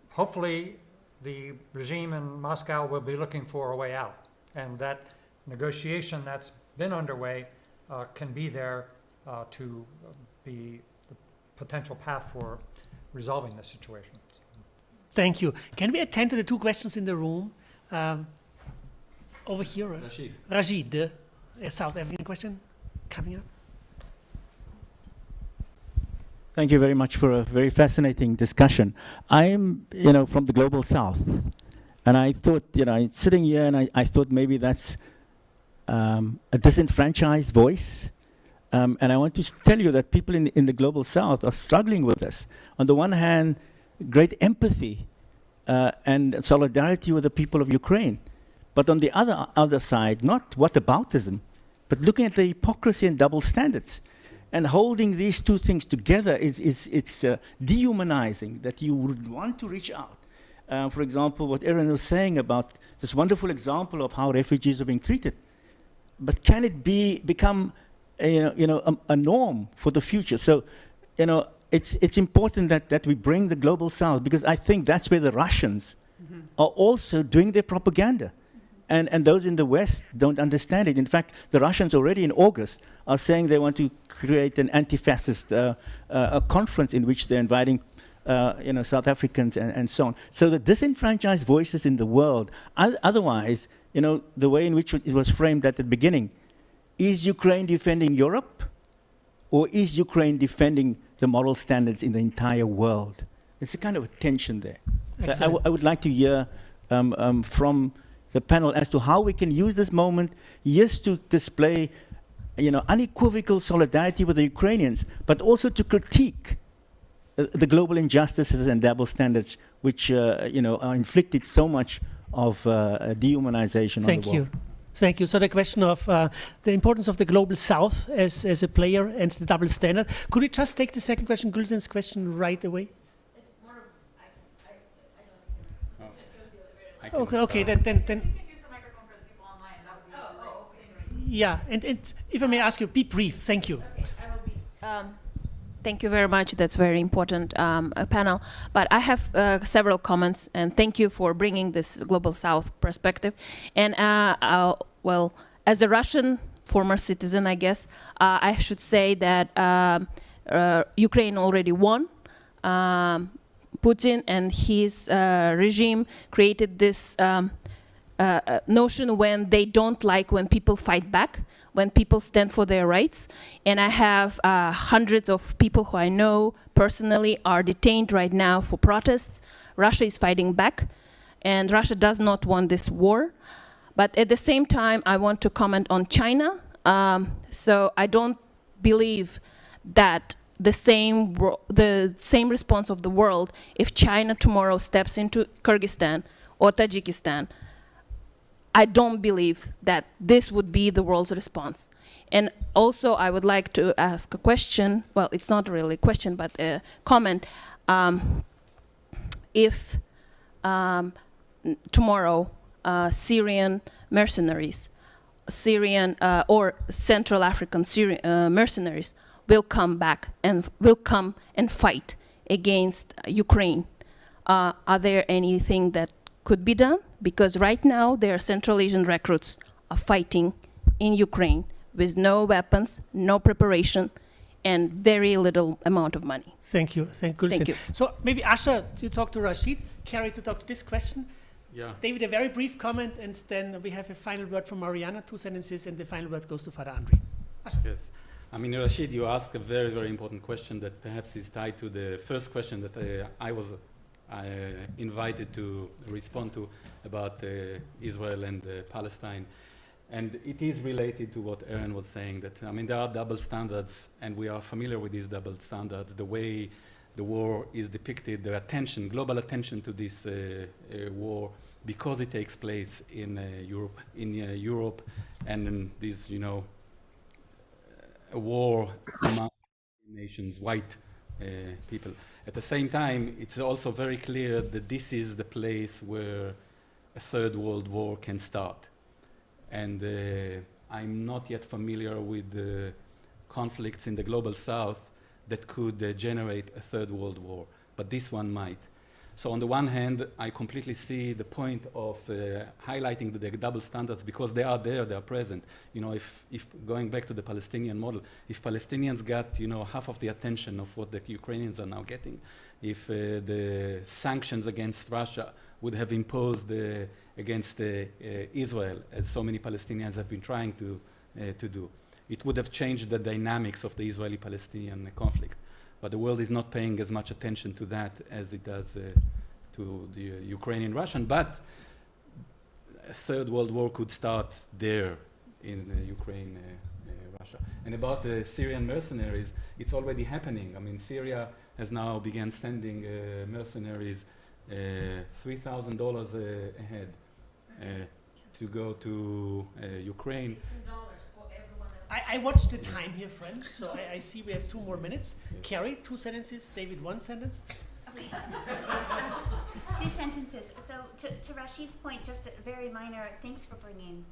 hopefully the regime in Moscow will be looking for a way out. And that negotiation that's been underway can be there to be the potential path for resolving this situation. Thank you. Can we attend to the two questions in the room? Over here. Rashid, a South African question coming up. Thank you very much for a very fascinating discussion. I am, from the global South, and I thought, sitting here, and I thought maybe that's a disenfranchised voice. And I want to tell you that people in the global South are struggling with this. On the one hand, great empathy and solidarity with the people of Ukraine. But on the other side, not whataboutism, but looking at the hypocrisy and double standards. And holding these two things together it's dehumanizing, that you would want to reach out. For example, what Erin was saying about this wonderful example of how refugees are being treated. But can it become a norm for the future? So, it's important that we bring the global South, because I think that's where the Russians are also doing their propaganda. And those in the West don't understand it. In fact, the Russians already in August are saying they want to create an anti-fascist a conference in which they're inviting South Africans and so on. So the disenfranchised voices in the world, otherwise, the way in which it was framed at the beginning, is Ukraine defending Europe, or is Ukraine defending the moral standards in the entire world? It's a kind of a tension there. So I would like to hear from the panel as to how we can use this moment, yes, to display unequivocal solidarity with the Ukrainians, but also to critique the global injustices and double standards which are inflicted so much of dehumanization on the world. Thank you. So the question of the importance of the global South as a player and the double standard. Could we just take the second question, Gulsen's question, right away? Okay, then. Yeah, and if I may ask you, be brief. Thank you. Okay, thank you very much. That's very important panel. But I have several comments, and thank you for bringing this global South perspective. And well, as a Russian former citizen, I guess, I should say that Ukraine already won. Putin and his regime created this notion when they don't like when people fight back, when people stand for their rights. And I have hundreds of people who I know personally are detained right now for protests. Russia is fighting back, and Russia does not want this war. But at the same time, I want to comment on China. So I don't believe that the same response of the world if China tomorrow steps into Kyrgyzstan or Tajikistan. I don't believe that this would be the world's response. And also I would like to ask a question, well, it's not really a question, but a comment. If tomorrow Syrian mercenaries, or Central African mercenaries will come back and will come and fight against Ukraine, are there anything that could be done? Because right now their Central Asian recruits are fighting in Ukraine with no weapons, no preparation, and very little amount of money. Thank you. Thank you. Thank you. So maybe Asha, you talk to Rashid, Carrie to talk to this question. Yeah. David, a very brief comment, and then we have a final word from Mariana, 2 sentences, and the final word goes to Father Andrij. Yes. I mean, Rashid, you asked a very, very important question that perhaps is tied to the first question that I was invited to respond to about Israel and Palestine. And it is related to what Erin was saying, that, I mean, there are double standards, and we are familiar with these double standards, the way the war is depicted, the attention, global attention to this war, because it takes place in Europe, and in this, you know, a war among nations, white people. At the same time, it's also very clear that this is the place where a third world war can start. And I'm not yet familiar with the conflicts in the global south that could generate a third world war, but this one might. So on the one hand, I completely see the point of highlighting the double standards, because they are there, they are present. You know, if going back to the Palestinian model, if Palestinians got, you know, half of the attention of what the Ukrainians are now getting, if the sanctions against Russia would have imposed against Israel, as so many Palestinians have been trying to do, it would have changed the dynamics of the Israeli-Palestinian conflict. But the world is not paying as much attention to that as it does to the Ukrainian-Russian. But a third world war could start there in Ukraine, Russia. And about the Syrian mercenaries, it's already happening. I mean, Syria has now began sending mercenaries $3,000 a head to go to Ukraine. I watched the time here, friends, so I see we have 2 more minutes. Yes. Carrie, 2 sentences. David, 1 sentence. Okay. 2 sentences. So to Rashid's point, just a very minor, thanks for bringing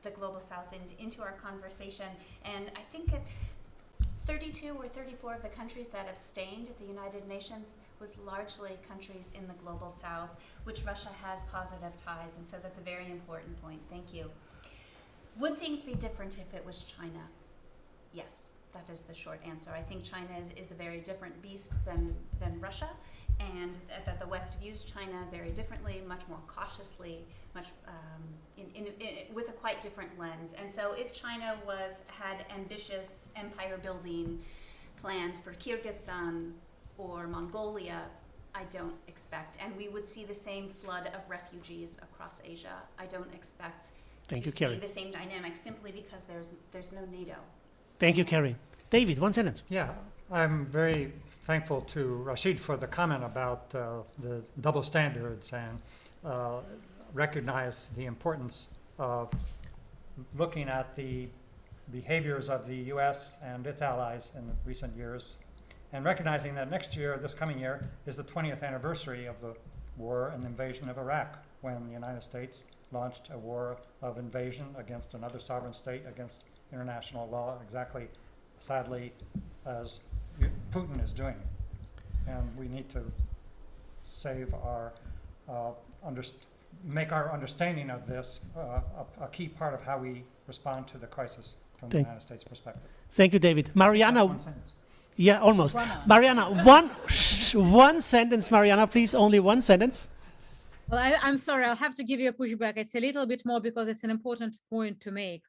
the Global South into our conversation. And I think 32 or 34 of the countries that abstained at the United Nations was largely countries in the Global South, which Russia has positive ties. And so that's a very important point. Thank you. Would things be different if it was China? Yes, that is the short answer. I think China is a very different beast than Russia, and that the West views China very differently, much more cautiously, much with a quite different lens. And so if China had ambitious empire-building plans for Kyrgyzstan or Mongolia, I don't expect, and we would see the same flood of refugees across Asia. I don't expect Thank to you, see Carrie. the same dynamic simply because there's no NATO. Thank you, Carrie. David, 1 sentence. Yeah, I'm very thankful to Rashid for the comment about the double standards, and recognize the importance of looking at the behaviors of the U.S. and its allies in the recent years, and recognizing that next year, this coming year, is the 20th anniversary of the war and invasion of Iraq, when the United States launched a war of invasion against another sovereign state, against international law, exactly, sadly, as Putin is doing. And we need to save our, make our understanding of this a key part of how we respond to the crisis from the United States perspective. Thank you, David. Mariana. 1 sentence. Yeah, almost. Mariana, one sentence, Mariana, please, only 1 sentence. Well, I'm sorry, I'll have to give you a pushback. It's a little bit more because it's an important point to make.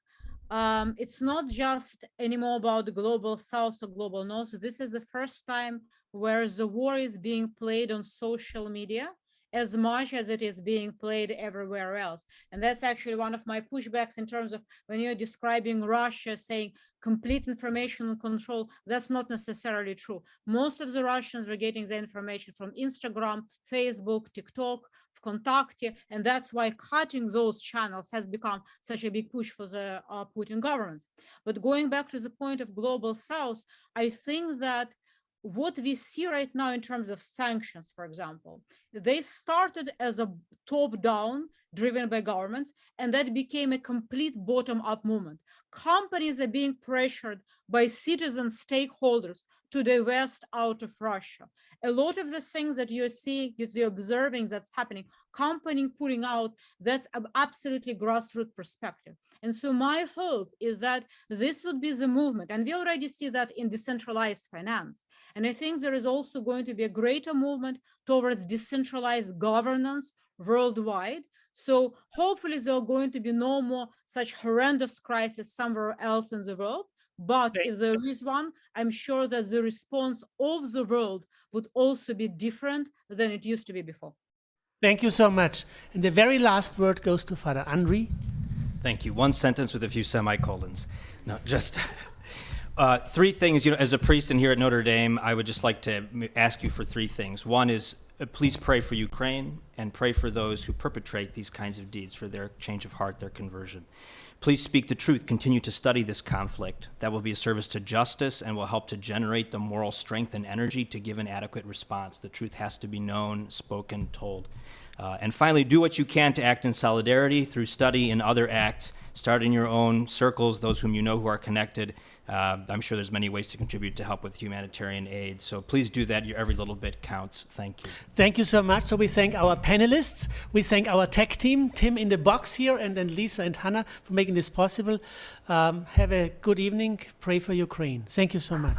It's not just anymore about the global south or global north. This is the first time where the war is being played on social media as much as it is being played everywhere else. And that's actually one of my pushbacks in terms of when you're describing Russia saying complete information control, that's not necessarily true. Most of the Russians were getting the information from Instagram, Facebook, TikTok, Vkontakte, and that's why cutting those channels has become such a big push for the Putin governments. But going back to the point of global south, I think that what we see right now in terms of sanctions, for example, they started as a top-down driven by governments, and that became a complete bottom-up movement. Companies are being pressured by citizen stakeholders to divest out of Russia. A lot of the things that you're seeing, you're observing that's happening, company putting out, that's absolutely grassroots perspective. And so my hope is that this would be the movement, and we already see that in decentralized finance. And I think there is also going to be a greater movement towards decentralized governance worldwide. So hopefully there are going to be no more such horrendous crisis somewhere else in the world. But if there is one, I'm sure that the response of the world would also be different than it used to be before. Thank you so much. And the very last word goes to Father Andrij. Thank you. One sentence with a few semicolons. No, just three things. As a priest and here at Notre Dame, I would just like to ask you for three things. One is, please pray for Ukraine and pray for those who perpetrate these kinds of deeds, for their change of heart, their conversion. Please speak the truth. Continue to study this conflict. That will be a service to justice and will help to generate the moral strength and energy to give an adequate response. The truth has to be known, spoken, told. And finally, do what you can to act in solidarity through study and other acts. Start in your own circles, those whom you know who are connected. I'm sure there's many ways to contribute to help with humanitarian aid. So please do that. Every little bit counts. Thank you. Thank you so much. So we thank our panelists. We thank our tech team, Tim in the box here, and then Lisa and Hannah for making this possible. Have a good evening. Pray for Ukraine. Thank you so much.